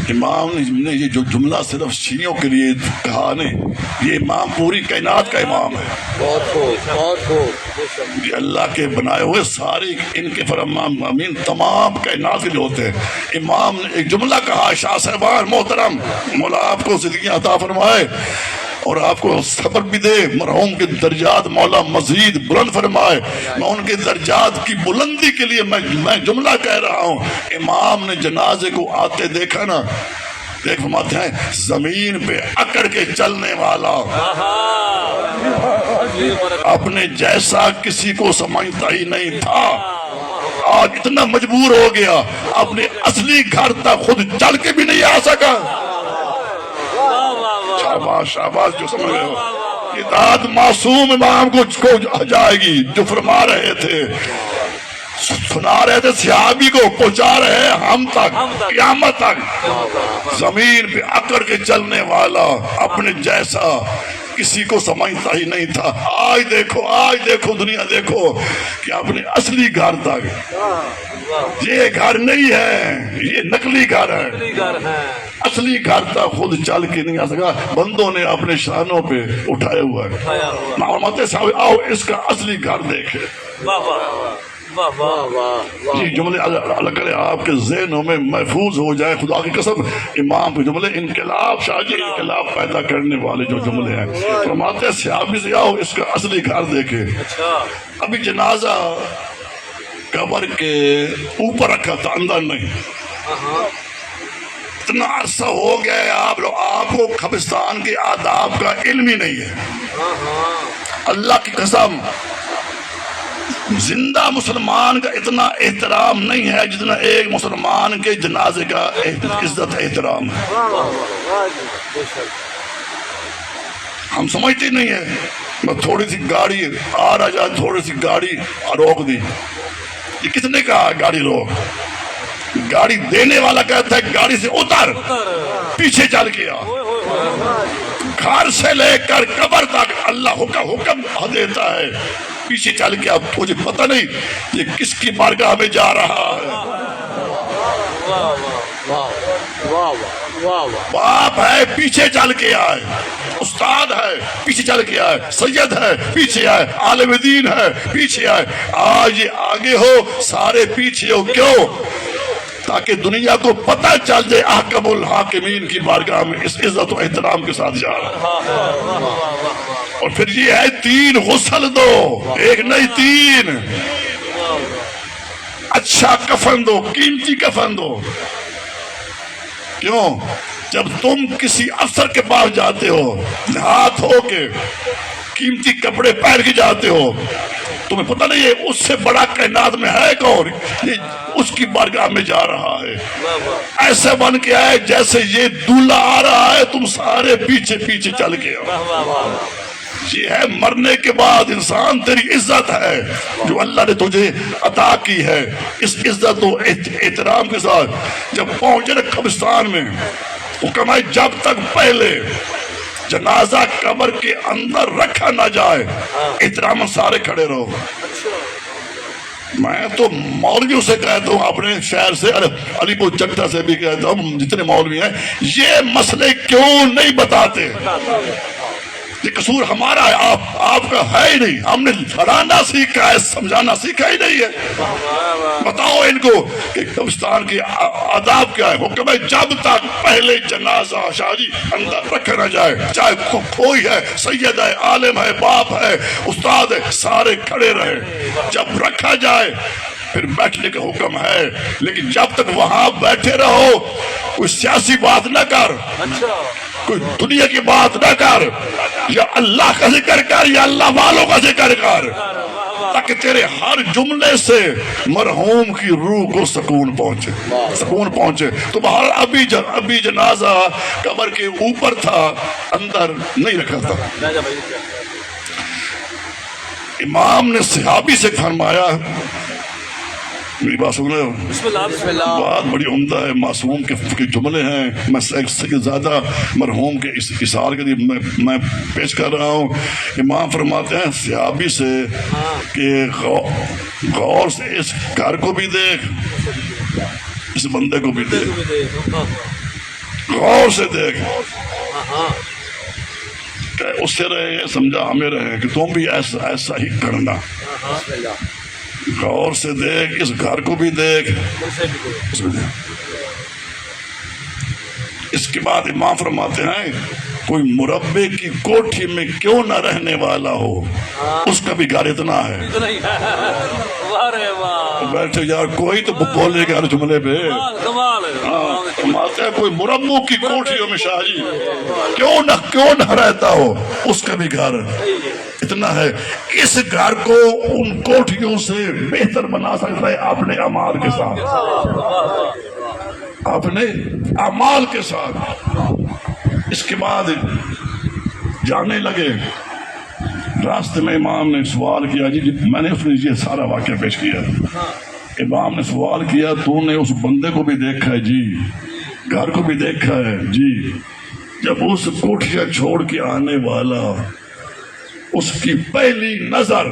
امام نے یہ جو جملہ صرف شیعوں کے لیے کہا نہیں، یہ امام پوری کائنات کا امام ہے۔ بہت خوب، یہ اللہ کے بنائے ہوئے سارے ان کے فرمان تمام کائنات کے لیے ہوتے ہیں۔ امام نے ایک جملہ کہا، شاہ صاحبان محترم، مولا آپ کو زندگی عطا فرمائے، اور آپ کو صبر بھی دے، مرحوم کے درجات مولا مزید بلند فرمائے۔ میں ان کے درجات کی بلندی کے لیے میں جملہ کہہ رہا ہوں۔ امام نے جنازے کو آتے دیکھا نا، دیکھ فرماتے ہیں زمین پہ اکڑ کے چلنے والا، اپنے جیسا کسی کو سمجھتا ہی نہیں تھا، آج اتنا مجبور ہو گیا اپنے اصلی گھر تک خود چل کے بھی نہیں آ سکا۔ شاباش شاباش، جو سمجھ رہے ہو، اطاعت معصوم امام کو جائے گی، جو فرما رہے تھے، سنا رہے تھے صحابی کو، پہنچا رہے ہیں ہم تک، قیامت تک۔ زمین پہ اکڑ کے چلنے والا، اپنے جیسا کسی کو سمجھتا ہی نہیں تھا۔ آج دیکھو دنیا دیکھو کہ اپنے اصلی گھر تک، یہ گھر نہیں ہے، یہ نقلی گھر ہے، اصلی گھر تک خود چل کے نہیں آ سکا، بندوں نے اپنے شانوں پہ اٹھائے ہوا ہے۔ معلومات صاحب آؤ اس کا اصلی گھر دیکھے۔ یہ جملے اللہ کرے آپ کے ذہنوں میں محفوظ ہو جائے، خدا کی قسم۔ امام کے جملے انقلاب، شاہ جی انقلاب پیدا کرنے والے جو جملے ہیں، فرماتے ہیں صحابی سے آؤ اس کا اصلی گھر دیکھے۔ ابھی جنازہ قبر کے اوپر رکھا تھا، اندر نہیں۔ اتنا عرصہ ہو گیا ہے آپ کو قبرستان کے آداب کا علم ہی نہیں ہے۔ اللہ کی قسم، زندہ مسلمان کا اتنا احترام نہیں ہے جتنا ایک مسلمان کے جنازے کا عزت احترام ہے۔ ہم سمجھتے نہیں ہیں، میں تھوڑی سی گاڑی آ رہا جا، تھوڑی سی گاڑی روک دی، یہ کس نے کہا گاڑی روک؟ گاڑی دینے والا کہتا ہے گاڑی سے اتر، پیچھے چل کے آ۔ گھر سے لے کر قبر تک اللہ حکم دیتا ہے، پیچھے چل کے اب تجھے پتہ نہیں یہ کس کی بارگاہ میں جا رہا ہے۔ باپ ہے پیچھے چل کے آئے، استاد ہے پیچھے چل کے آئے، سید ہے پیچھے آئے، عالم دین ہے پیچھے آئے۔ آج یہ آگے ہو، سارے پیچھے ہو، کیوں؟ تاکہ دنیا کو پتہ چل جائے احکم الحاکمین کی بارگاہ میں اس عزت و احترام کے ساتھ جا رہا ہے۔ اور پھر یہ ہے 3 غسل دو، ایک نہیں 3، اچھا کفن دو، قیمتی کفن دو۔ کیوں؟ جب تم کسی افسر کے پاس جاتے ہو، ہاتھ ہو کے قیمتی کپڑے پہن کے جاتے ہو، تمہیں پتہ نہیں ہے اس سے بڑا کائنات میں ہے کون، یہ اس کی بارگاہ میں جا رہا ہے۔ ایسے بن کے آئے جیسے یہ دولہا آ رہا ہے، تم سارے پیچھے پیچھے چل کے آؤ۔ یہ ہے مرنے کے بعد انسان، تیری عزت ہے جو اللہ نے تجھے عطا کی ہے، اس عزت و احترام کے ساتھ جب پہنچے نا قبرستان میں، حکم ہے جب تک پہلے جنازہ قبر کے اندر رکھا نہ جائے، احترام سارے کھڑے رہو۔ میں تو مولویوں سے کہتا ہوں، اپنے شہر سے، علی پور چکتا سے بھی کہتا ہوں، جتنے مولوی ہیں یہ مسئلے کیوں نہیں بتاتے؟ یہ قصور ہمارا ہے، آپ کا ہے ہی نہیں۔ ہم نے پڑھانا سیکھا ہے، سمجھانا سیکھا ہی نہیں ہے۔ بتاؤ ان کو کہ قبرستان کے آداب کیا ہے۔ حکم ہے جب تک پہلے جنازہ شاہ جی اندر رکھا نہ جائے، چاہے کوئی ہے، سید ہے، عالم ہے، باپ ہے، استاد ہے، سارے کھڑے رہے۔ جب رکھا جائے پھر بیٹھنے کا حکم ہے، لیکن جب تک وہاں بیٹھے رہو کوئی سیاسی بات نہ کر، کوئی دنیا کی بات نہ کر، یا اللہ کا ذکر کر یا اللہ والوں کا ذکر کر، تاکہ تیرے ہر جملے سے مرحوم کی روح کو سکون پہنچے۔ تو بہر ابھی جنازہ قبر کے اوپر تھا، اندر نہیں رکھا تھا۔ امام نے صحابی سے فرمایا، میری بات سن رہے ہو؟ بسم اللہ۔ بات بڑی عمدہ ہے، معصوم کے جملے ہیں، میں سے زیادہ مرحوم کے اس اشار کے لیے میں پیش کر رہا ہوں۔ امام فرماتے ہیں صحابی سے کہ غور سے اس گھر کو بھی دیکھ، اس بندے کو بھی دیکھ، غور سے دیکھ، کہ اس سے رہے سمجھا ہمیں رہے کہ تم بھی ایسا ہی کرنا۔ غور سے دیکھ، اس گھر کو بھی دیکھ، اس کے بعد امام فرماتے ہیں کوئی مربے کی کوٹھی میں کیوں نہ رہنے والا ہو اس کا بھی گھر اتنا ہے. بیٹھے یار کوئی تو بولے گا ہر جملے پہ. فرماتے ہیں کوئی مربوں کی کوٹھیوں میں شاہ جی کیوں نہ رہتا ہو اس کا بھی گھر اتنا ہے. اس گھر کو ان کوٹھیوں سے بہتر بنا سکتا ہے اپنے اعمال کے ساتھ, اپنے اعمال کے ساتھ. اس کے بعد جانے لگے, راستے میں امام نے سوال کیا, جی میں نے اس نے یہ سارا واقعہ پیش کیا. امام نے سوال کیا تو نے اس بندے کو بھی دیکھا ہے؟ جی. گھر کو بھی دیکھا ہے؟ جی. جب اس کوٹھیاں چھوڑ کے آنے والا اس کی پہلی نظر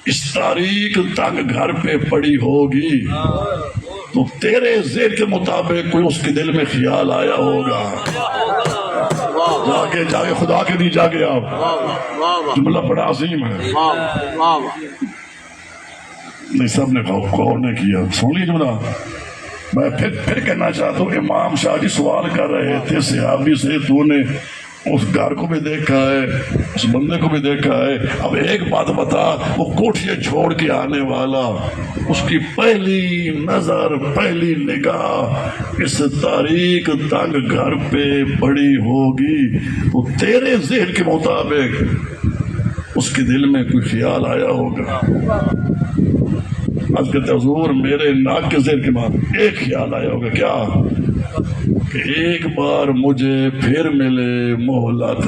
اس تاریخ تک گھر پہ پڑی ہوگی تو تیرے ذہن کے مطابق کوئی اس کے دل میں خیال آیا ہوگا. جاگے خدا کے نہیں جاگے آپ, جملہ بڑا عظیم ہے. نہیں سب نے غور نے کیا, سن لی جملہ. میں پھر کہنا چاہتا ہوں امام شاہ جی سوال کر رہے تھے صحابی سے, تو نے اس گھر کو بھی دیکھا ہے, اس بندے کو بھی دیکھا ہے, اب ایک بات بتا, وہ کوٹھیاں چھوڑ کے آنے والا اس کی پہلی نظر پہلی نگاہ اس تاریخ تنگ گھر پہ پڑی ہوگی تو تیرے ذہن کے مطابق اس کے دل میں کوئی خیال آیا ہوگا. آج کہتے حضور میرے ناک کے ذہن کے بعد ایک خیال آیا ہوگا, کیا کہ ایک بار مجھے پھر ملے مہلت.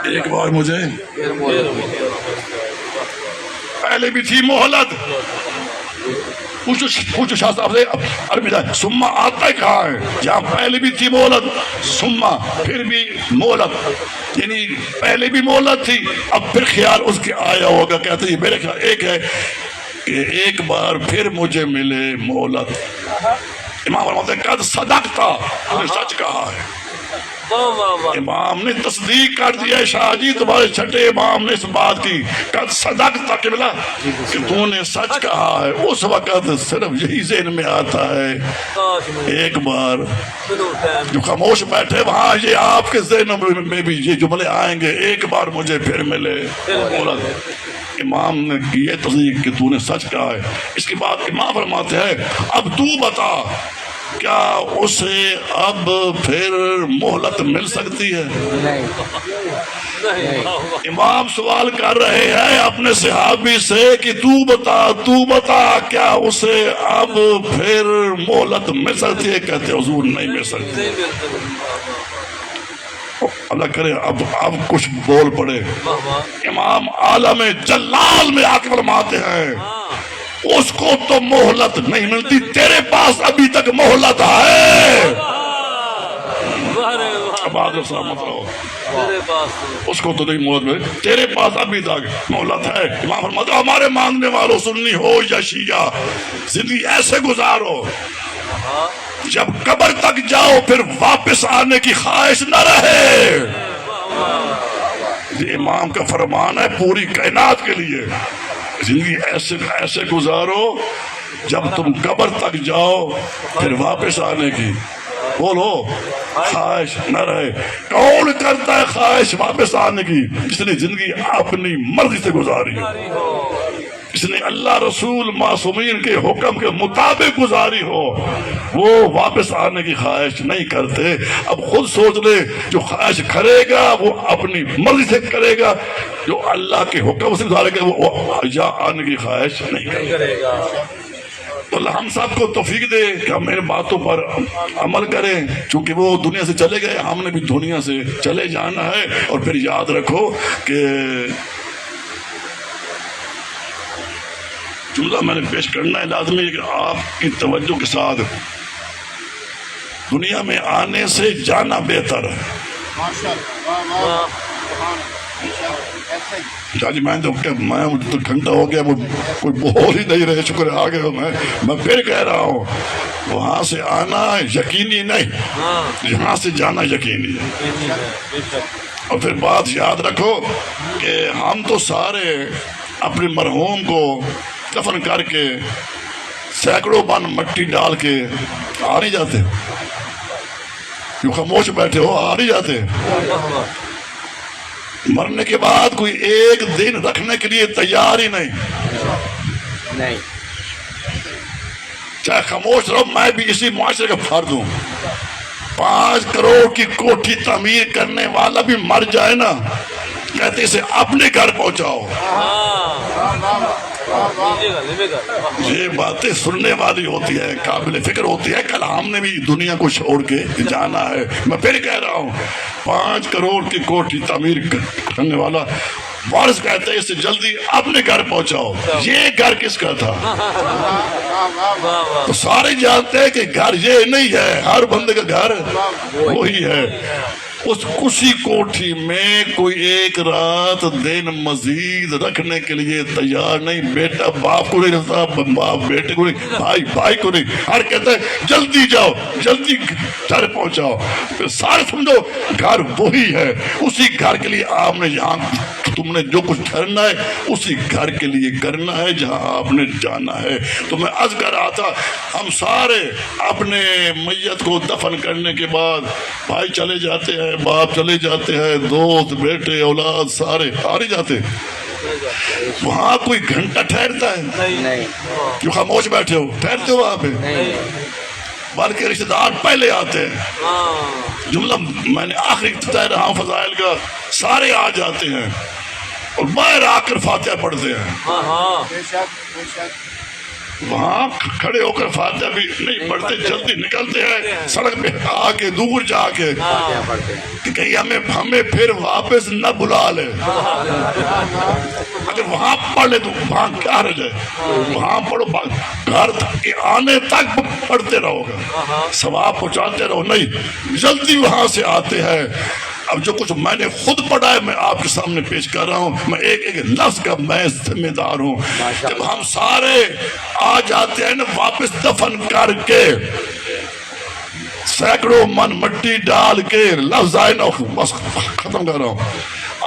ایک بار مجھے پہلے بھی تھی مہلت. پوچھو شاہ صاحب سے عربی جائے سما آتا ہے کہاں ہے؟ جہاں پہلے بھی تھی مہلت, سما پھر بھی مہلت, یعنی پہلے بھی مہلت تھی اب پھر خیال اس کے آیا ہوگا. کہتے ہیں میرے خیال ایک ہے کہ ایک بار پھر مجھے ملے مہلت. امام فرماتے ہیں قد صدقتا, نے سچ کہا ہے. امام نے تصدیق کر دیا شاہ جی, تمہارے چھٹے امام نے اس بات کی قد صدقتا کہ ملا کہ تو نے سچ کہا ہے. اس وقت صرف یہی ذہن میں آتا ہے ایک بار جو خاموش بیٹھے وہاں یہ آپ کے ذہن میں بھی یہ جملے آئیں گے, ایک بار مجھے پھر ملے مہلت. امام نے یہ تصدیق کہ تو نے سچ کہا ہے. اس کے بعد امام فرماتے ہیں اب تو بتا کیا اسے اب پھر مہلت مل سکتی ہے؟ امام سوال کر رہے ہیں اپنے صحابی سے کہ تو بتا کیا اسے اب پھر مہلت مل سکتی ہے؟ کہتے حضور نہیں مل سکتی. اللہ کرے اب کچھ بول پڑے. امام عالم جلال میں آ کے فرماتے ہیں اس کو تو مہلت نہیں ملتی, تیرے پاس ابھی تک مہلت ہے. اس کو تو نہیں مہلت ملتی, تیرے پاس ابھی تک مہلت ہے. امام فرماتے ہیں ہمارے ماننے والوں سنی ہو یا شیعہ, زندگی ایسے گزارو جب قبر تک جاؤ پھر واپس آنے کی خواہش نہ رہے. یہ امام کا فرمان ہے پوری کائنات کے لیے. زندگی ایسے گزارو جب تم قبر تک جاؤ پھر واپس آنے کی بولو خواہش نہ رہے. کون کرتا ہے خواہش واپس آنے کی؟ جس نے زندگی اپنی مرضی سے گزاری ہو, اس نے اللہ رسول معصومین کے حکم کے مطابق گزاری ہو, وہ واپس آنے کی خواہش نہیں کرتے. اب خود سوچ لے, جو خواہش کرے گا وہ اپنی مرضی سے کرے گا, جو اللہ کے حکم سے گزارے گا وہ یا آنے کی خواہش نہیں کرے گا. تو اللہ ہم سب کو توفیق دے کہ ہم میرے باتوں پر عمل کریں, چونکہ وہ دنیا سے چلے گئے, ہم نے بھی دنیا سے چلے جانا ہے. اور پھر یاد رکھو کہ جملہ میں نے پیش کرنا ہے لازمی کہ آپ کی توجہ کے ساتھ, دنیا میں آنے سے جانا بہتر ہے. جی میں تو گھنٹہ ہو گیا کوئی بول ہی نہیں رہے, شکر آ گئے. میں پھر کہہ رہا ہوں وہاں سے آنا یقینی نہیں, یہاں سے جانا یقینی ہے. اور پھر بات یاد رکھو کہ ہم تو سارے اپنے مرحوم کو دفن کر کے سینکڑوں من مٹی ڈال کے آ نہیں جاتے؟ کیوں خاموش بیٹھے ہو؟ آ نہیں جاتے؟ مرنے کے بعد کوئی ایک دن رکھنے کے لیے تیار ہی نہیں. چاہے خاموش رہو، میں بھی اسی معاشرے کا فرد ہوں. 5 کروڑ کی کوٹھی تعمیر کرنے والا بھی مر جائے نا، کہتے اسے اپنے گھر پہنچاؤ. یہ باتیں سننے والی ہوتی ہے، قابل فکر ہوتی ہے. کل ہم نے بھی دنیا کو چھوڑ کے جانا ہے. میں پھر کہہ رہا ہوں، 5 کروڑ کی کوٹھی تعمیر کرنے والا وارث کہتے ہیں اسے جلدی اپنے گھر پہنچاؤ. یہ گھر کس کا تھا؟ تو سارے جانتے ہیں کہ گھر یہ نہیں ہے، ہر بندے کا گھر وہی ہے. اسی کوٹھی میں کوئی ایک رات دن مزید رکھنے کے لیے تیار نہیں. بیٹا باپ کو نہیں رکھتا، باپ بیٹے کو نہیں، بھائی بھائی کو نہیں. ہر کہتا ہے جلدی جاؤ، جلدی گھر پہنچاؤ. پھر سارے سمجھو گھر وہی ہے. اسی گھر کے لیے آپ نے یہاں تم نے جو کچھ کرنا ہے اسی گھر کے لیے کرنا ہے جہاں آپ نے جانا ہے. تو میں عرض کر رہا تھا، ہم سارے اپنے میت کو دفن کرنے کے بعد بھائی چلے جاتے ہیں، باپ چلے جاتے ہیں، دوست بیٹے اولاد سارے آ نہیں جاتے. وہاں کوئی گھنٹہ ٹھہرتا ہے؟ نہیں. کیوں خاموش بیٹھے ہو؟ ٹھہرتے ہو وہاں پہ؟ بلکہ رشتے دار پہلے آتے ہیں. جملہ میں نے آخری بتا رہا ہوں فضائل کا، سارے آ جاتے ہیں اور باہر آ کر فاتحہ پڑھتے ہیں. وہاں کھڑے ہو کر فاتحہ بھی نہیں پڑھتے، جلدی نکلتے ہیں سڑک پہ آ کے دور جا کے کہ کہیں ہمیں پھر واپس نہ بلا لے. اگر وہاں پڑھ لے تو وہاں کیا رہ جائے؟ وہاں پڑھو، گھر آنے تک پڑھتے رہو گا، ثواب پہنچاتے رہو. نہیں، جلدی وہاں سے آتے ہیں. اب جو کچھ میں نے خود پڑھا ہے میں آپ کے سامنے پیش کر رہا ہوں. میں ایک ایک لفظ کا میں ذمہ دار ہوں. جب ہم سارے آ جاتے ہیں نا واپس دفن کر کے، سینکڑوں من مٹی ڈال کے، لفظ آئے نا بس ختم کر رہا ہوں،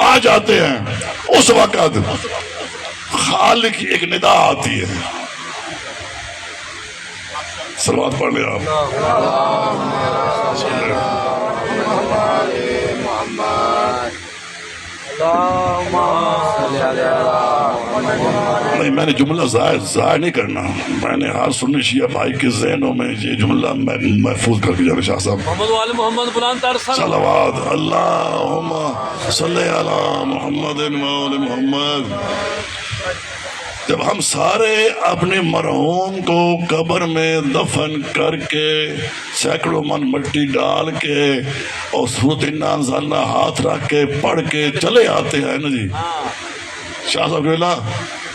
آ جاتے ہیں، اس وقت خالق کی ایک ندا آتی ہے. صلوات پڑھ لیں آپ. نہیں، میں نے جملہ ضائع نہیں کرنا. میں نے ہر سنی شیعہ بھائی کے ذہنوں میں یہ جملہ میں محفوظ کر کے جانا. شاہ صاحب محمد وال محمد بلند تر صلوات اللہم صلی علی محمد وآل محمد. جب ہم سارے اپنے مرحوم کو قبر میں دفن کر کے سینکڑوں من مٹی ڈال کے اور سورۃ انا انزلنا ہاتھ رکھ کے پڑھ کے چلے آتے ہیں نا جی، شاہ صاحب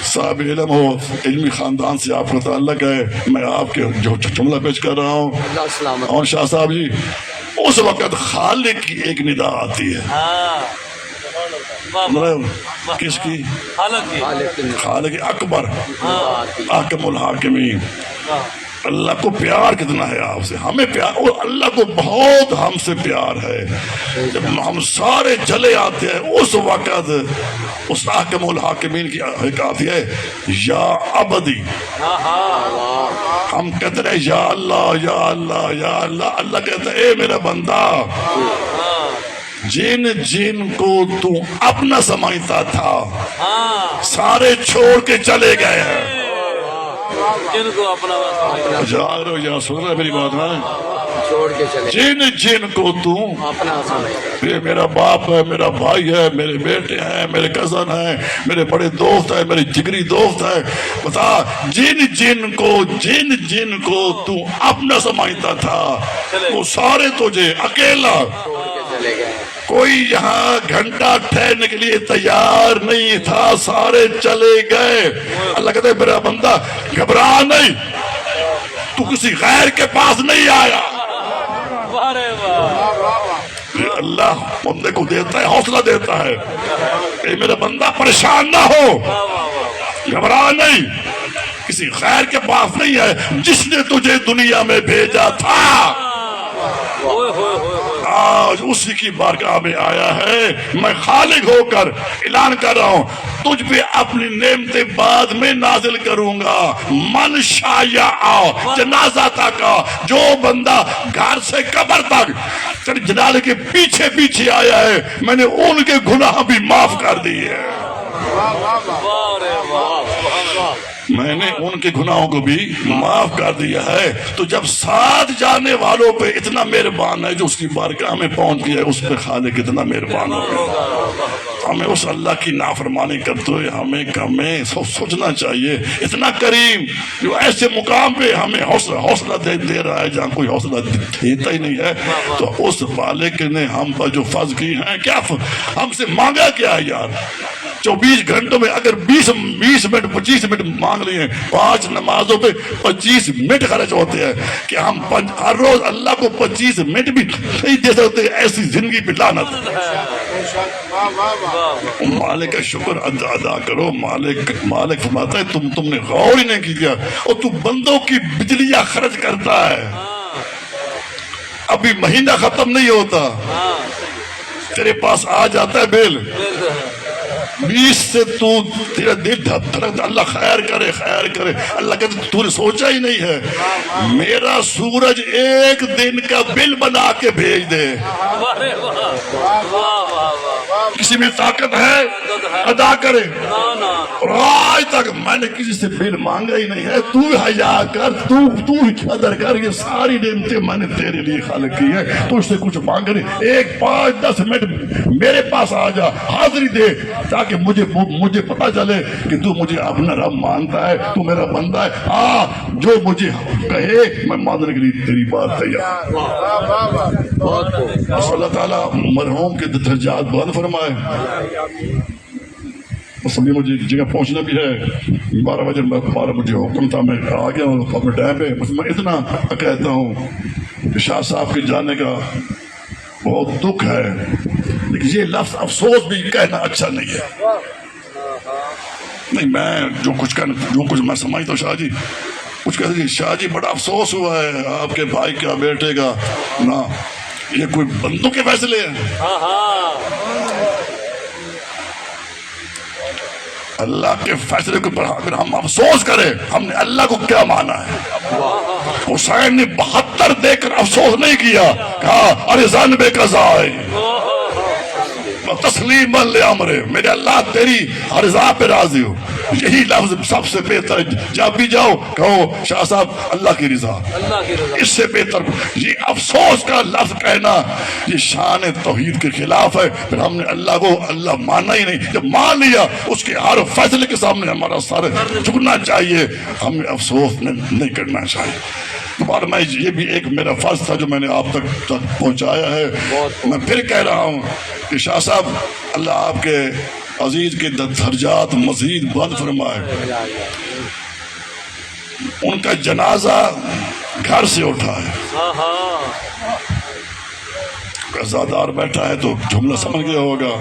صاحب علم ہو، علمی خاندان سے آپ کا تعلق ہے، میں آپ کے جو جملہ پیش کر رہا ہوں. اور شاہ صاحب جی اس وقت خالق کی ایک ندا آتی ہے. کس کی؟ خالق اکبر، احکم الحاکمین. اللہ کو پیار کتنا ہے آپ سے، ہمیں پیار، اور اللہ کو بہت ہم سے پیار ہے. جب ہم سارے چلے آتے ہیں اس وقت اس احکم الحاکمین کی ایک آتی ہے یا عبدی. ہم کہتے ہیں یا اللہ یا اللہ یا اللہ. اللہ کہتا ہے اے میرا بندہ، جن جن کو تو اپنا سمجھتا تھا سارے چھوڑ کے چلے گئے ہیں. جن کو اپنا یا سن رہے میری بات ہے؟ چھوڑ کے چلے جن جن کو تو اپنا سمجھتا، یہ میرا باپ ہے، میرا بھائی ہے، میرے بیٹے ہیں، میرے کزن ہیں، میرے بڑے دوست ہیں، میرے جگری دوست ہیں. بتا جن جن کو تو اپنا سمجھتا تھا وہ سارے تجھے اکیلا چھوڑ کے چلے گئے. کوئی یہاں گھنٹہ ٹھہرنے کے لیے تیار نہیں تھا، سارے چلے گئے. اللہ کہتا ہے میرا بندہ گھبرا نہیں، تو کسی غیر کے پاس نہیں آیا. اللہ بندے کو دیتا ہے، حوصلہ دیتا ہے. اے میرا بندہ پریشان نہ ہو، گھبرا نہیں، کسی غیر کے پاس نہیں ہے، جس نے تجھے دنیا میں بھیجا تھا. آج اسی کی بارگاہ میں آیا ہے. میں خالق ہو کر اعلان کر رہا ہوں تجھ پہ اپنی نعمتیں بعد میں نازل کروں گا. من شاء جنازہ تک جو بندہ گھر سے قبر تک جنازے کے پیچھے پیچھے آیا ہے میں نے ان کے گناہ بھی معاف کر دیے. واہ رے واہ واہ. میں نے ان کے گناہوں کو بھی معاف کر دیا ہے. تو جب ساتھ جانے والوں پہ اتنا مہربان ہے جو اس کی بارگاہ میں پہنچ گیا ہے اس پہ خالق کتنا مہربان ہوگا. ہمیں اس اللہ کی نافرمانی کرتے ہوئے ہمیں سوچنا چاہیے اتنا کریم جو ایسے مقام پہ ہمیں حوصلہ دے رہا ہے جہاں کوئی حوصلہ دیتا ہی نہیں ہے. تو اس مالک نے ہم پر جو فضل کی ہیں کیا ہم سے مانگا کیا ہے یار. 24 گھنٹوں میں اگر 20 منٹ 25 منٹ مانگ لیے 5 نمازوں پہ 25 منٹ خرچ ہوتے ہیں کہ ہم ہر روز اللہ کو 25 منٹ بھی نہیں دے سکتے. ایسی زندگی پہ لعنت. مالک کا شکر ادا کرو. مالک فرماتا ہے تم نے غور ہی نہیں کیا اور تو بندوں کی بجلیاں خرچ کرتا ہے. ابھی مہینہ ختم نہیں ہوتا تیرے پاس آ جاتا ہے بل 20 سے تو تیرا دل دھڑکتا اللہ خیر کرے. اللہ کہتے تو نے سوچا ہی نہیں ہے میرا سورج ایک دن کا بل بنا کے بھیج دے. کسی میں طاقت ہے ادا کرے. اور آج تک میں نے کسی سے بل مانگا ہی نہیں ہے. تو حیا کر تو قدر کر. یہ ساری نعمتیں میں نے تیرے لیے خالق کی ہے. تو اس سے کچھ مانگ نہیں. ایک 5-10 منٹ میرے پاس آ جا حاضری دے تاکہ مجھے پتا چلے کہ تو مجھے اپنا رب مانتا ہے تو میرا بندہ ہے. جو مجھے کہے میں ماننے کے لیے تیری بات تیار. اللہ تعالیٰ مرحوم کے درجات بلند فرمائے. سبھی مجھے جگہ پہنچنا بھی ہے. 12 بجے حکم تھا میں آ گیا ہوں اپنے ٹائم پہ. میں اتنا کہتا ہوں کہ شاہ صاحب کے جانے کا بہت دکھ ہے لیکن یہ لفظ افسوس بھی کہنا اچھا نہیں ہے. نہیں میں جو کچھ میں سمجھتا ہوں شاہ جی کچھ کہتے ہیں شاہ جی بڑا افسوس ہوا ہے آپ کے بھائی کا بیٹے کا. نہ یہ کوئی بندوں کے فیصلے ہیں. اللہ کے فیصلے کے اوپر اگر ہم افسوس کریں ہم نے اللہ کو کیا مانا ہے. حسین نے 72 دے کر افسوس نہیں کیا. کہا ارے زن بے قضائے تسلیم لامرے میرے اللہ تیری رضا پہ راضی ہو. یہی لفظ سب سے بہتر ہے. جب بھی جاؤ کہو شاہ صاحب اللہ کی رضا. اس سے بہتر یہ افسوس کا لفظ کہنا یہ شان توحید کے خلاف ہے. پھر ہم نے اللہ کو اللہ ماننا ہی نہیں. جب مان لیا اس کے ہر فیصلے کے سامنے ہمارا سر جھکنا چاہیے. ہمیں افسوس نہیں کرنا چاہیے. دوبارہ میں یہ بھی ایک میرا فرض تھا جو میں نے آپ تک پہنچایا ہے. میں پھر کہہ رہا ہوں کہ شاہ صاحب اللہ آپ کے عزیز کے درجات مزید بلند فرمائے. ان کا جنازہ گھر سے اٹھا ہے. عزادار بیٹھا ہے تو جملہ سمجھ گیا ہوگا.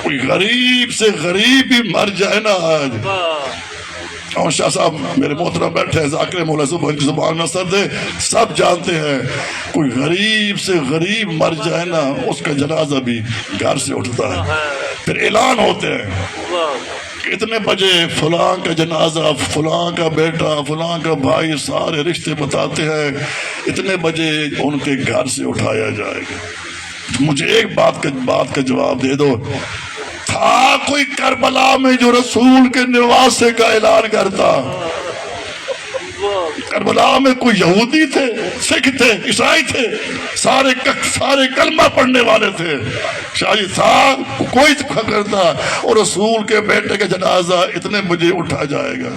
کوئی غریب سے غریب بھی مر جائے نا آج. اور شاہ صاحب میرے محترم بیٹھے ہیں ذاکر مولا کی زبان میں اثر دے سب جانتے ہیں کوئی غریب سے غریب مر جائے نا اس کا جنازہ بھی گھر سے اٹھتا ہے. پھر اعلان ہوتے ہیں اتنے بجے فلاں کا جنازہ فلاں کا بیٹا فلاں کا بھائی سارے رشتے بتاتے ہیں اتنے بجے ان کے گھر سے اٹھایا جائے گا. مجھے ایک بات کا جواب دے دو. تھا کوئی کربلا میں جو رسول کے نواسے کا اعلان کرتا؟ کربلا میں کوئی یہودی تھے سکھ تھے عیسائی تھے سارے کلمہ پڑھنے والے تھے. شاید تھا کوئی کرتا اور رسول کے بیٹے کا جنازہ اتنے بجے اٹھا جائے گا.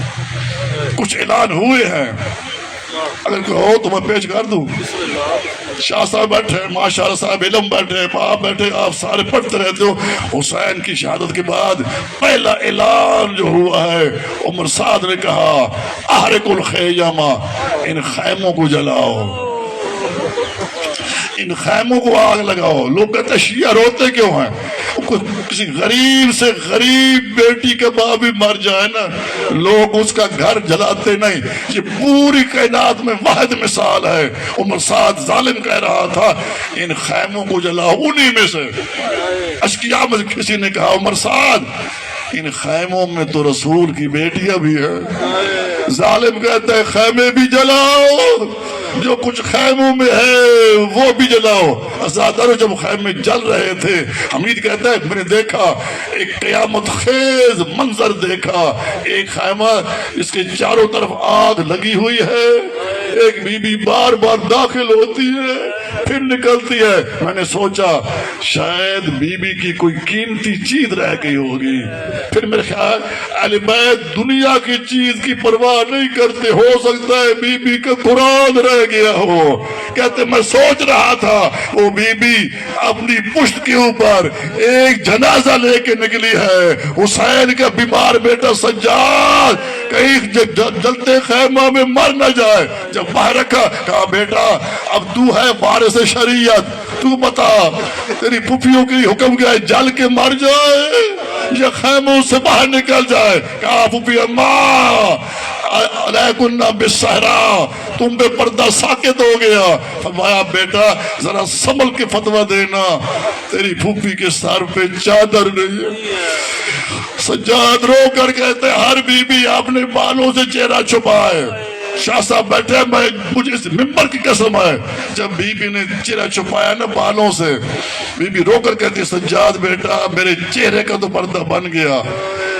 کچھ اعلان ہوئے ہیں اگر کوئی ہو تو میں پیش کر دوں. شاہ صاحب بیٹھے ماشاء اللہ صاحب علم بیٹھے آپ بیٹھے آپ سارے پڑھتے رہتے ہو. حسین کی شہادت کے بعد پہلا اعلان جو ہوا ہے عمر سعد نے کہا احرق الخیمہ ان خیموں کو جلاؤ. ان خیموں کو آگ لگاؤ. لوگ کہتے ہیں شیعہ روتے کیوں ہیں؟ کسی غریب سے غریب بیٹی کا باپ بھی مر جائے نا لوگ اس کا گھر جلاتے نہیں. یہ پوری کائنات میں واحد مثال ہے. عمر سعد ظالم کہہ رہا تھا ان خیموں کو جلاؤ. انہی میں سے اشقیاء میں کسی نے کہا عمر سعد ان خیموں میں تو رسول کی بیٹیاں بھی ہیں. ظالم کہتا ہے خیمے بھی جلاؤ, جو کچھ خیموں میں ہے وہ بھی جلاؤ. ازادارو جب خیمے جل رہے تھے حمید کہتا ہے میں نے دیکھا ایک قیامت خیز منظر دیکھا. ایک خیمہ اس کے چاروں طرف آگ لگی ہوئی ہے, ایک بی بی بار بار داخل ہوتی ہے پھر نکلتی ہے. میں نے سوچا شاید بی بی کی کوئی قیمتی چیز رہ گئی ہوگی. پھر میرے خیال اہل بیت دنیا کی چیز کی پرواہ نہیں کرتے, ہو سکتا ہے بی بی کا قرآن رہ گیا ہو. کہتے میں سوچ رہا تھا وہ بی بی اپنی پشت کے اوپر ایک جنازہ لے کے نکلی ہے, حسین کا بیمار بیٹا سجاد کہیں جلتے خیمہ میں مر نہ جائے. جب باہر رکھا کہا بیٹا اب تو ہے وارث شریعت, تو بتا تیری پھوپھیوں کی حکم کیا ہے جل کے مر جائے یا خیموں سے باہر نکل جائے؟ کہا پھوپھی اماں علیکن بالصحرا, تم پہ پردہ ساکت ہو گیا. فرمایا بیٹا ذرا سنبھل کے فتویٰ دینا, تیری پھوپھی کے سر پہ چادر نہیں ہے. سجاد رو کر کہتے ہر بی بی اپنے بالوں سے چہرہ چھپائے. شاہ صاحب بیٹھے مجھے اس ممبر کی قسم ہے جب بی بی نے چہرہ چھپایا نا بالوں سے, بی بی رو کر کہتی سجاد بیٹا میرے چہرے کا تو پردہ بن گیا,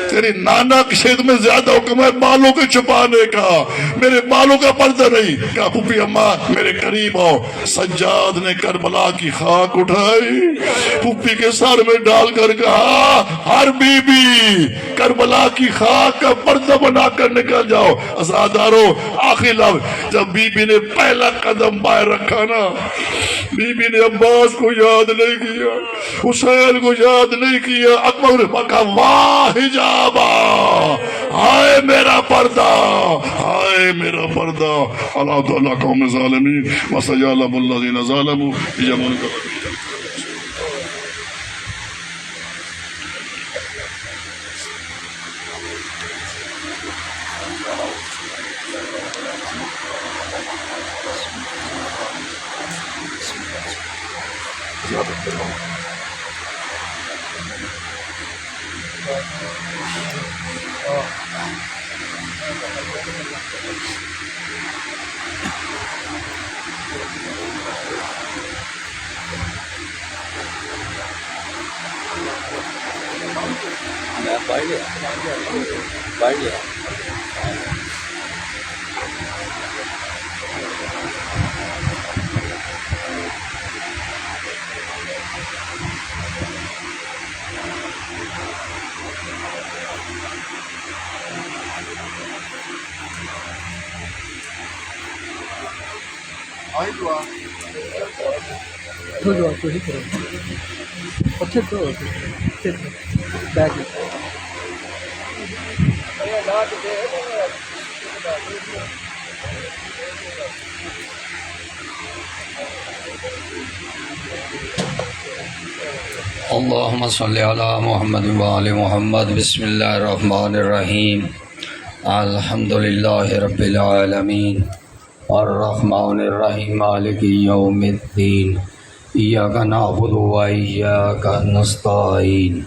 تیری نانا کی شہد میں زیادہ حکم ہے بالوں کے چھپانے کا, میرے بالوں کا پردہ نہیں. کہا پھوپھی اماں میرے قریب آؤ. سجاد نے کربلا کی خاک اٹھائی پھوپھی کے سر میں ڈال کر کہا ہر بی بی کربلا کی خاک کا پردہ بنا کر نکل جاؤ. ازادارو آخری لفظ جب بی بی نے پہلا قدم باہر رکھا نا, بی بی نے عباس کو یاد نہیں کیا, حسین کو یاد نہیں کیا, اکبر نے کہا واہ حجابا, ہائے میرا پردہ, ہائے میرا پردہ. اللہ تعالیٰ قوم ظالمین وسیعلم الذین ظلموا یمن کا بڑھ لیا. اللہم صلی علی محمد وآل محمد. بسم اللہ الرحمن الرحیم. الحمدللہ رب العالمین الرحمن الرحیم مالک یوم الدین. ایاک نعبد و ایاک نستعین.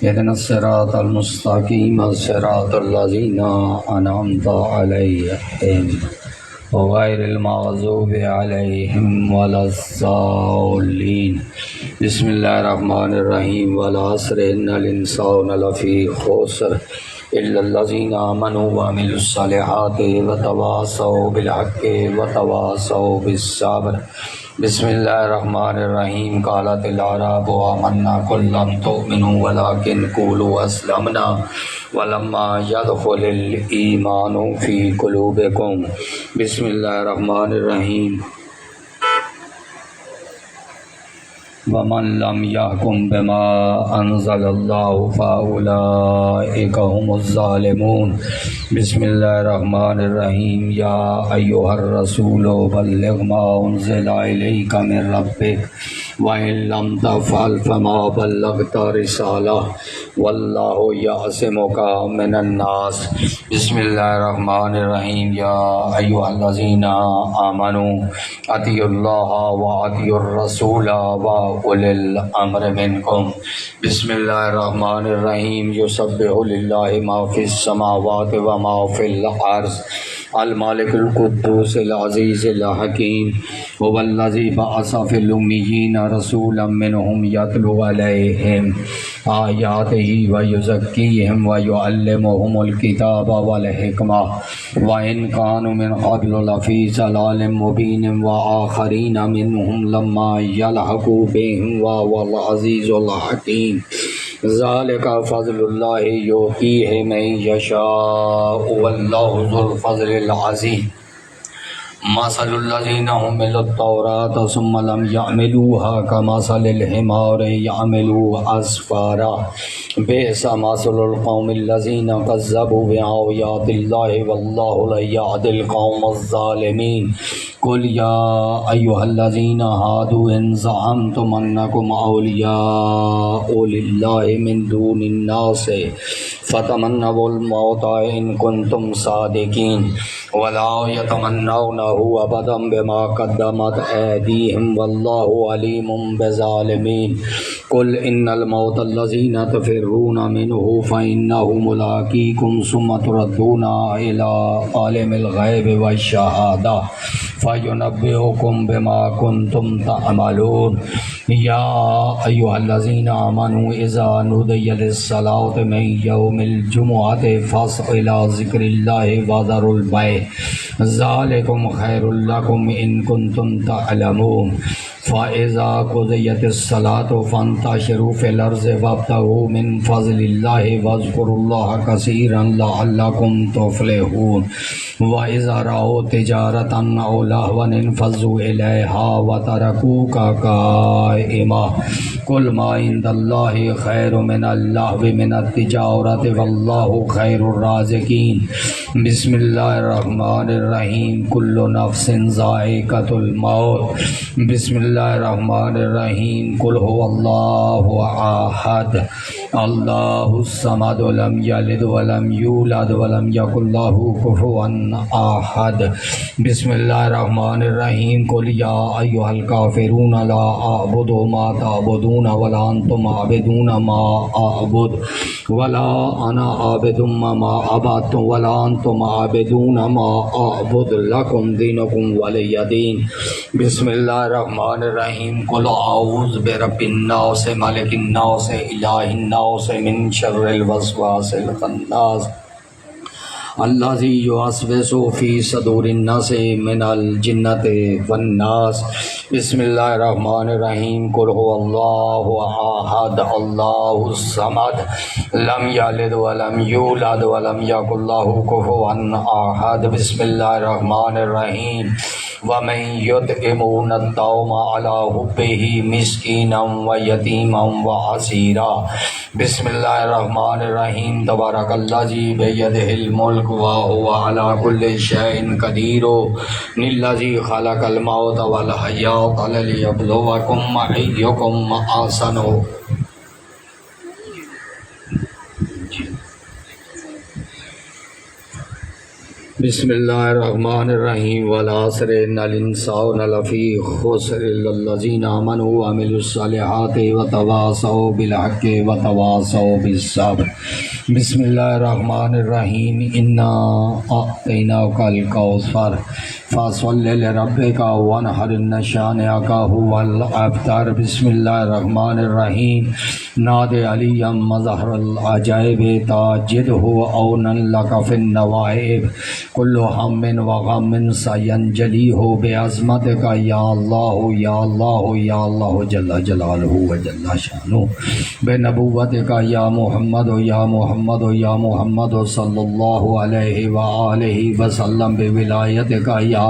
اہدنا الصراط المستقیم صراط الذین انعمت علیہم غیر المغضوب علیہم ولا الضالین. بسم اللہ الرحمن الرحیم. والعصر ان الانسان لفی خسر الا الذین آمنوا وعملوا الصالحات وتواصوا بالحق وتواصوا بالصبر. بسم اللہ الرحمن الرحیم. قالت الاعراب آمنا قل لم تؤمنوا ولكن قولوا اسلمنا ولما يدخل الایمان فی قلوبکم. بسم اللہ الرحمن الرحیم. ومن لم يحكم بما أنزل الله فأولئك هم الظالمون بسم الله الرحمن الرحيم يا أيها الرسول بلغ ما أنزل إليك من ربك وإن لم تفعل فما بلغت رسالة والله يعصمك من الناس بسم الله الرحمن الرحيم يا أيها الذين آمنوا أطيعوا الله وأطيعوا الرسول وأولي الأمر منكم بسم الله الرحمن الرحيم يسبح لله ما في السماوات وما في الأرض المالك القدوس العزيز الحكيم هو الذي بعث في الأميين رسولا منهم يتلو عليهم آياته ويزكيهم ويعلمهم الكتاب والحكمة وإن كانوا من قبل لفي ضلال مبين وآخرين منهم لما يلحقوا بهم وهو العزيز الحكيم ذلك فضل الله يؤتيه من يشاء والله ذو الفضل العظيم مثل الذين حملوا التوراة ثم لم يعملوها كمثل الحمار يحمل أسفارا بئس مثل القوم الذين كذبوا بآيات الله والله لا يهدي القوم الظالمين قل يا أيها الذين هادوا إن زعمتم أنكم أولياء لله من دون الناس فتمنوا الموت إن كنتم صادقين ولا يتمنونه أبدا بما قدمت أيديهم والله عليم بالظالمين قل إن الموت الذين تفرون منه فإنه ملاقيكم ثم تردون إلى عالم الغيب والشهادة فينبئكم بما كنتم تعملون يا أيها الذين آمنوا إذا نودي للصلاة من يوم الجمعة فاسعوا إلى ذكر الله وذروا البيع ذلكم خير لكم إن كنتم تعلمون فإذا قضيت الصلاة فانتشروا في الأرض وابتغوا من فضل الله واذكروا الله كثيرا لعلكم تفلحون وإذا رأوا تجارة أو لهوا انفضوا إليها وتركوك قائما قل ما عند الله خير من اللهو من التجارة والله خير الرازقين بسم الله الرحمن الرحيم كل نفس ذائقة الموت بسم الله الرحمن الرحيم قل هو الله أحد الله الصمد لم يلد ولم يولد ولم يكن له كفوا أحد بسم الله الرحمن الرحيم قل يا أيها الكافرون لا أعبد ما تعبدون ولا أنتم عابدون ما أعبد ولا أنا عابد ما عبدتم ولا أنتم عابدون ما أعبد لكم دينكم ولي دين بسم الله الرحمن الرحيم قل أعوذ برب الناس ملك الناس إله الناس من شر الوسواس الخناس الذي يوسوس في صدور الناس من الجنة والناس بسم الله الرحمن الرحيم قل هو الله أحد الله الصمد لم يلد ولم يولد ولم يكن له كفوا أحد بسم الله الرحمن الرحيم ومن يطعمون الطعام على حبه مسكينا ويتيما واسيرا بسم الله الرحمن الرحيم تبارك الذي بيده الملك وهو على كل شيء قدير الذي خلق الموت والحياة ليبلوكم أيكم أحسن بسم اللہ الرحمن الرحیم والعصر ان الانسان لفی خسر الا الذین آمنوا وعملوا الصالحات وتواصوا بالحق وتواصوا بالصبر بسم اللہ الرحمن الرحیم انا اعطیناک الکوثر فصل لربک وانحر ان شانئک هو الابتر بسم اللہ الرحمن الرحیم ناد علی مظہر العجائب تاجدہ اونا لک فی النوائب کل ہم و غم سینجلی ہو بعظمتک یا اللہ یا اللہ یا اللہ جل جلالہ و جل شانہ بنبوتک یا محمد یا محمد یا محمد صلی اللہ علیہ وآلہ وسلم بولایتک یا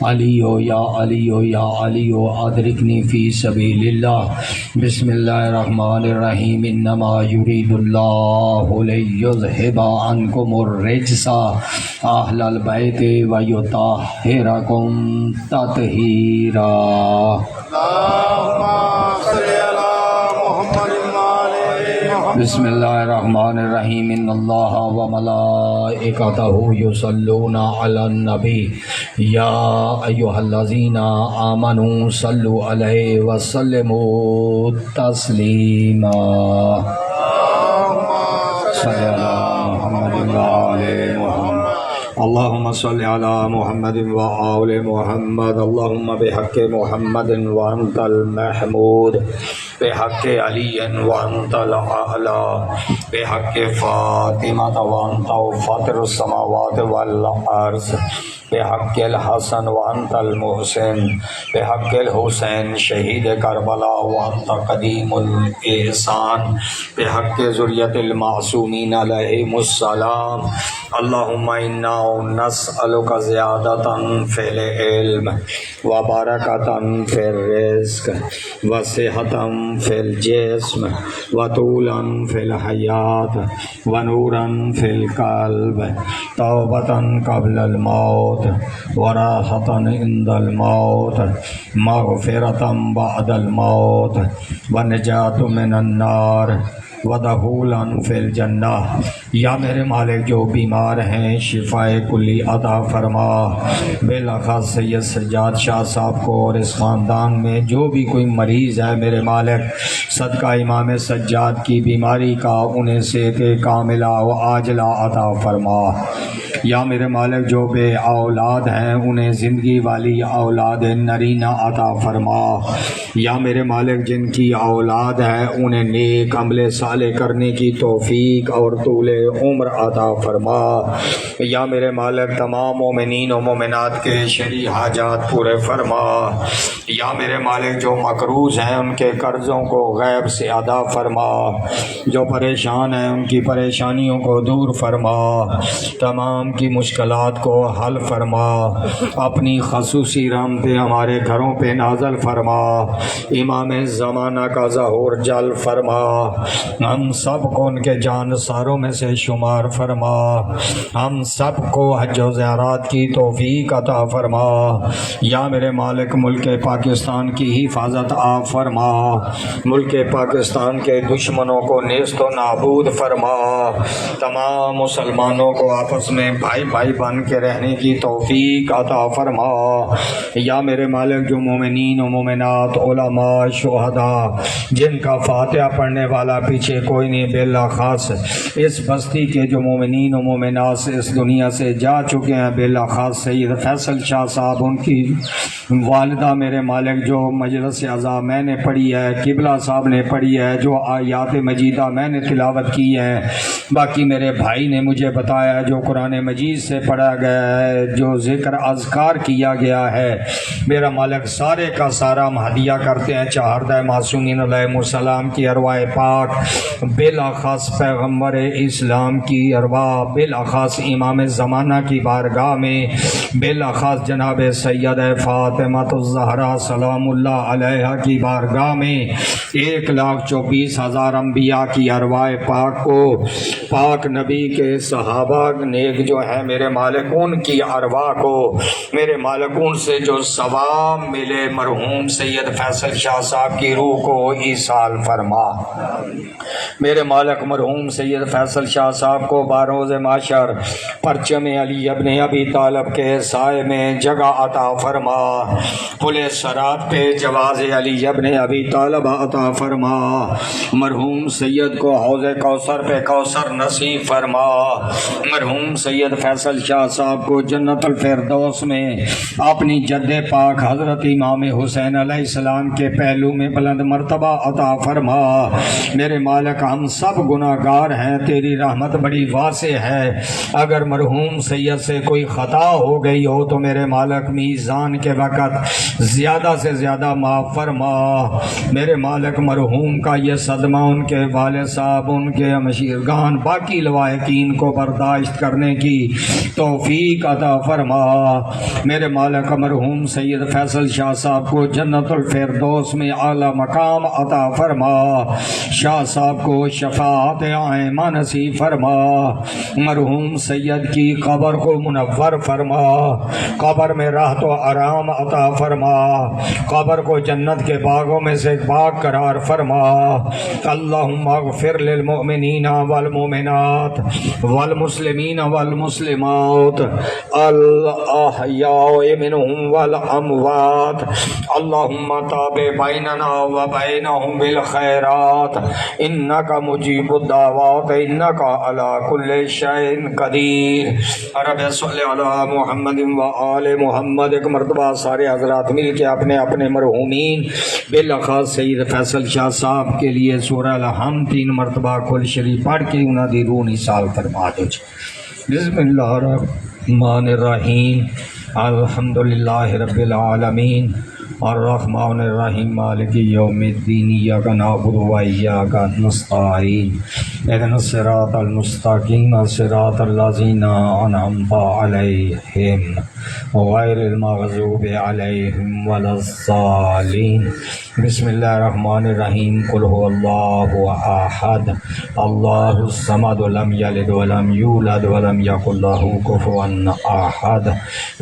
علی یا علی یا علی ادرکنی فی سبیل اللہ بسم اللہ الرحمن الرحیم انما یرید اللہ لیذہب عنکم الرجس اہل البیت ویطہرکم تطہیرا بسم اللہ الرحمن الرحیم ان اللہ وملائکتہ یصلون علی النبی یا ایہا الذین آمنوا صلوا علیہ وسلموا تسلیما صلی علی محمد وآل محمد اللہم صلی علی محمد وآل محمد اللہم بحق محمد وانت المحمود بحق علی وانت الاعلی بحق فاطمہ وانت فاطر السماوات والارض بحق الحسن وانت المحسن بحق الحسین شہید کربلا وانت قدیم الاحسان بحق ذریت المعصومین علیہم السلام اللہم انا نسألک زیادتا فی العلم وبرکتا فی الرزق وصحتا فی الجسم وطولا فی الحیات ونورا فی القلب توبتا قبل الموت وراحة عند الموت مغفرة بعد الموت ونجاة من النار ودخولا فی الجنہ یا میرے مالک جو بیمار ہیں شفائے کلی عطا فرما بالاخص سید سجاد شاہ صاحب کو اور اس خاندان میں جو بھی کوئی مریض ہے میرے مالک صدقہ امام سجاد کی بیماری کا انہیں صحت کاملہ و عاجلہ عطا فرما یا میرے مالک جو بے اولاد ہیں انہیں زندگی والی اولاد نرینہ عطا فرما یا میرے مالک جن کی اولاد ہے انہیں نیک عمل صالح کرنے کی توفیق اور طول عمر عطا فرما یا میرے مالک تمام مومنین و مومنات کے شرعی حاجات پورے فرما یا میرے مالک جو مقروض ہیں ان کے قرضوں کو غیب سے ادا فرما جو پریشان ہیں ان کی پریشانیوں کو دور فرما تمام کی مشکلات کو حل فرما اپنی خصوصی رحمتیں ہمارے گھروں پہ نازل فرما امام زمانہ کا ظہور جل فرما ہم سب کو ان کے جانثاروں میں سے شمار فرما ہم سب کو حج و زیارات کی توفیق عطا فرما یا میرے مالک ملک پاکستان کی حفاظت آپ فرما ملک پاکستان کے دشمنوں کو نیست و نابود فرما تمام مسلمانوں کو آپس میں بھائی بھائی بن کے رہنے کی توفیق عطا فرما یا میرے مالک جو مومنین و مومنات علماء شہداء جن کا فاتحہ پڑھنے والا پیچھے کوئی نہیں بالاخص اس بستی کے جو مومنین و مومنات اس دنیا سے جا چکے ہیں بالاخص سید فیصل شاہ صاحب ان کی والدہ میرے مالک جو مجلس اعضاء میں نے پڑھی ہے قبلہ صاحب نے پڑھی ہے جو آیات مجیدہ میں نے تلاوت کی ہے باقی میرے بھائی نے مجھے بتایا جو قرآن مجید سے پڑھا گیا ہے جو ذکر اذکار کیا گیا ہے میرا مالک سارے کا سارا ہم ہدیہ کرتے ہیں چہاردہ معصومین علیہ السلام کی ارواح پاک بالاخص پیغمبر اسلام کی ارواح بالاخص امام زمانہ کی بارگاہ میں بالاخص جناب سید فاطمہ الزہرا سلام اللہ علیہ کی بارگاہ میں 1,24,000 انبیاء کی ارواح پاک کو پاک نبی کے صحابہ نیک جو ہیں میرے مالک ان کی ارواح کو میرے مالک ان سے جو ثواب ملے مرحوم سید فیصل شاہ صاحب کی روح کو ایصال فرما میرے مالک مرحوم سید فیصل شاہ صاحب کو باروز معاشر پرچم علی ابن ابی طالب کے سائے میں جگہ عطا فرما پل صراط پہ جواز علی ابن ابی طالب عطا عطا فرما، مرحوم سید کو حوض کوثر پہ کوثر نصیب فرما، مرحوم سید فیصل شاہ صاحب کو جنت الفردوس میں اپنی جد پاک حضرت امام حسین علیہ السلام کے پہلو میں بلند مرتبہ عطا فرما۔ میرے مالک ہم سب گناہ گار ہیں، تیری رحمت بڑی واسع ہے، اگر مرحوم سید سے کوئی خطا ہو گئی ہو تو میرے مالک میزان کے وقت زیادہ سے زیادہ معاف فرما۔ میرے مالک مرحوم کا یہ صدمہ ان کے والد صاحب، ان کے مشیرگان، باقی لواحقین کو برداشت کرنے کی توفیق عطا فرما۔ میرے مالک مرحوم سید فیصل شاہ صاحب کو جنت الفردوس میں اعلیٰ مقام عطا فرما، شاہ صاحب کو شفاعت عامہ نصیب فرما، مرحوم سید کی قبر کو منور فرما، قبر میں راحت و آرام عطا فرما، قبر کو جنت کے باغوں میں سے ایک باغ قرار فرما۔ اللہم اغفر للمؤمنین والمؤمنات والمسلمین والمسلمات الاحیاء منہم والاموات، اللہم تابع بیننا وبینہم بالخیرات انکا مجیب الدعوات انکا علی کل شیء قدیر۔ رب صلی علی محمد و آل محمد۔ ایک مرتبہ سارے حضرات مل کے اپنے اپنے مرحومین بالاخص سید فیصل شاہ صاحب کے لیے سورہ الحمد 3 مرتبہ کل شریف پڑھ کے انہاں دی روح نثار فرما دو۔ بسم اللہ الرحمن الرحیم، الحمدللہ رب العالمین، الرحمن الرحیم، مالک یوم الدین، ایاک نعبد و ایاک نستعین، اہدنا الصراط المستقیم، صراط الذین انعمت علیہم غیر المغضوب علیہم ولا الضالین۔ بسم اللہ الرحمن الرحیم، قل هو اللہ احد اللہ الصمد لم یلد ولم یولد ولم یکن له کفوا احد۔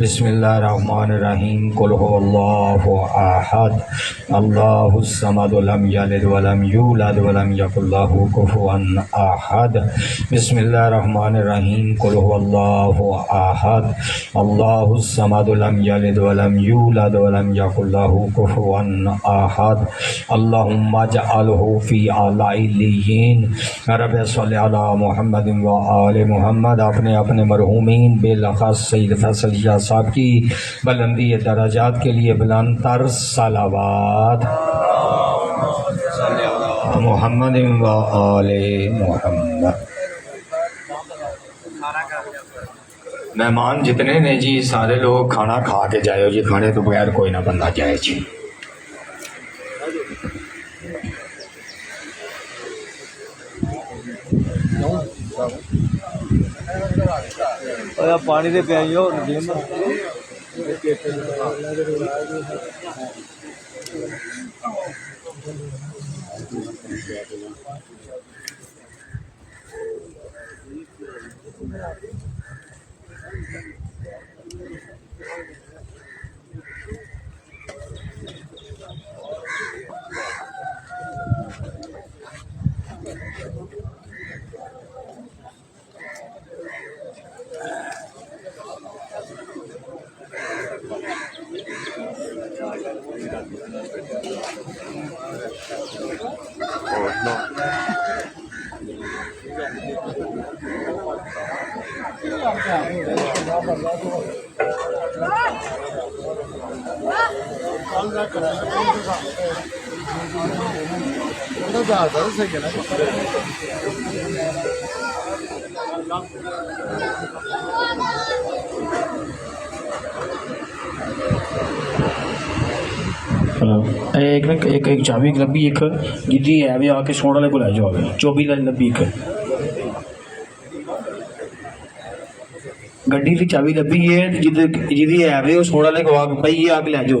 بسم اللہ الرحمن الرحیم، قل هو اللہ احد اللہ الصمد لم یلد ولم یولد ولم یکن له کفوا احد۔ بسم اللہ الرحمن الرحیم، قل هو اللہ احد اللہ الصمد لم یلد ولم یولد ولم یکن له کفوا احد۔ اللہم اجعلہ فی اعلی علیین۔ رب صلی علی محمد و آل محمد۔ اپنے اپنے مرحومین بالاخص سید فیصل شاہ صاحب کی بلندی درجات کے لیے بلند تر صلوات محمد و آل محمد۔ مہمان جتنے نے جی سارے لوگ کھانا کھا کے جائے ہو جی، کھانے تو بغیر کوئی نہ بندہ جائے جی۔ پانی دے پیائیو ایک چابی لبھی ایک جدی ہے بھی آ کے سونے والے کو لے جاؤ 24 لبھی ایک گڈی کی چابی لبھی ہے جدی ہے بھی وہ سونے والے کو آ کے پی آ کے لے جاؤ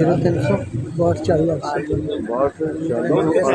0362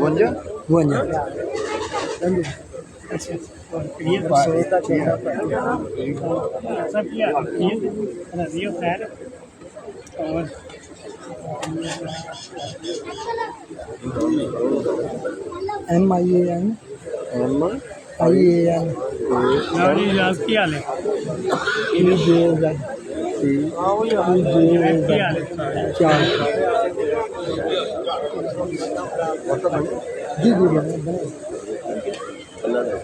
52 MIAN IAN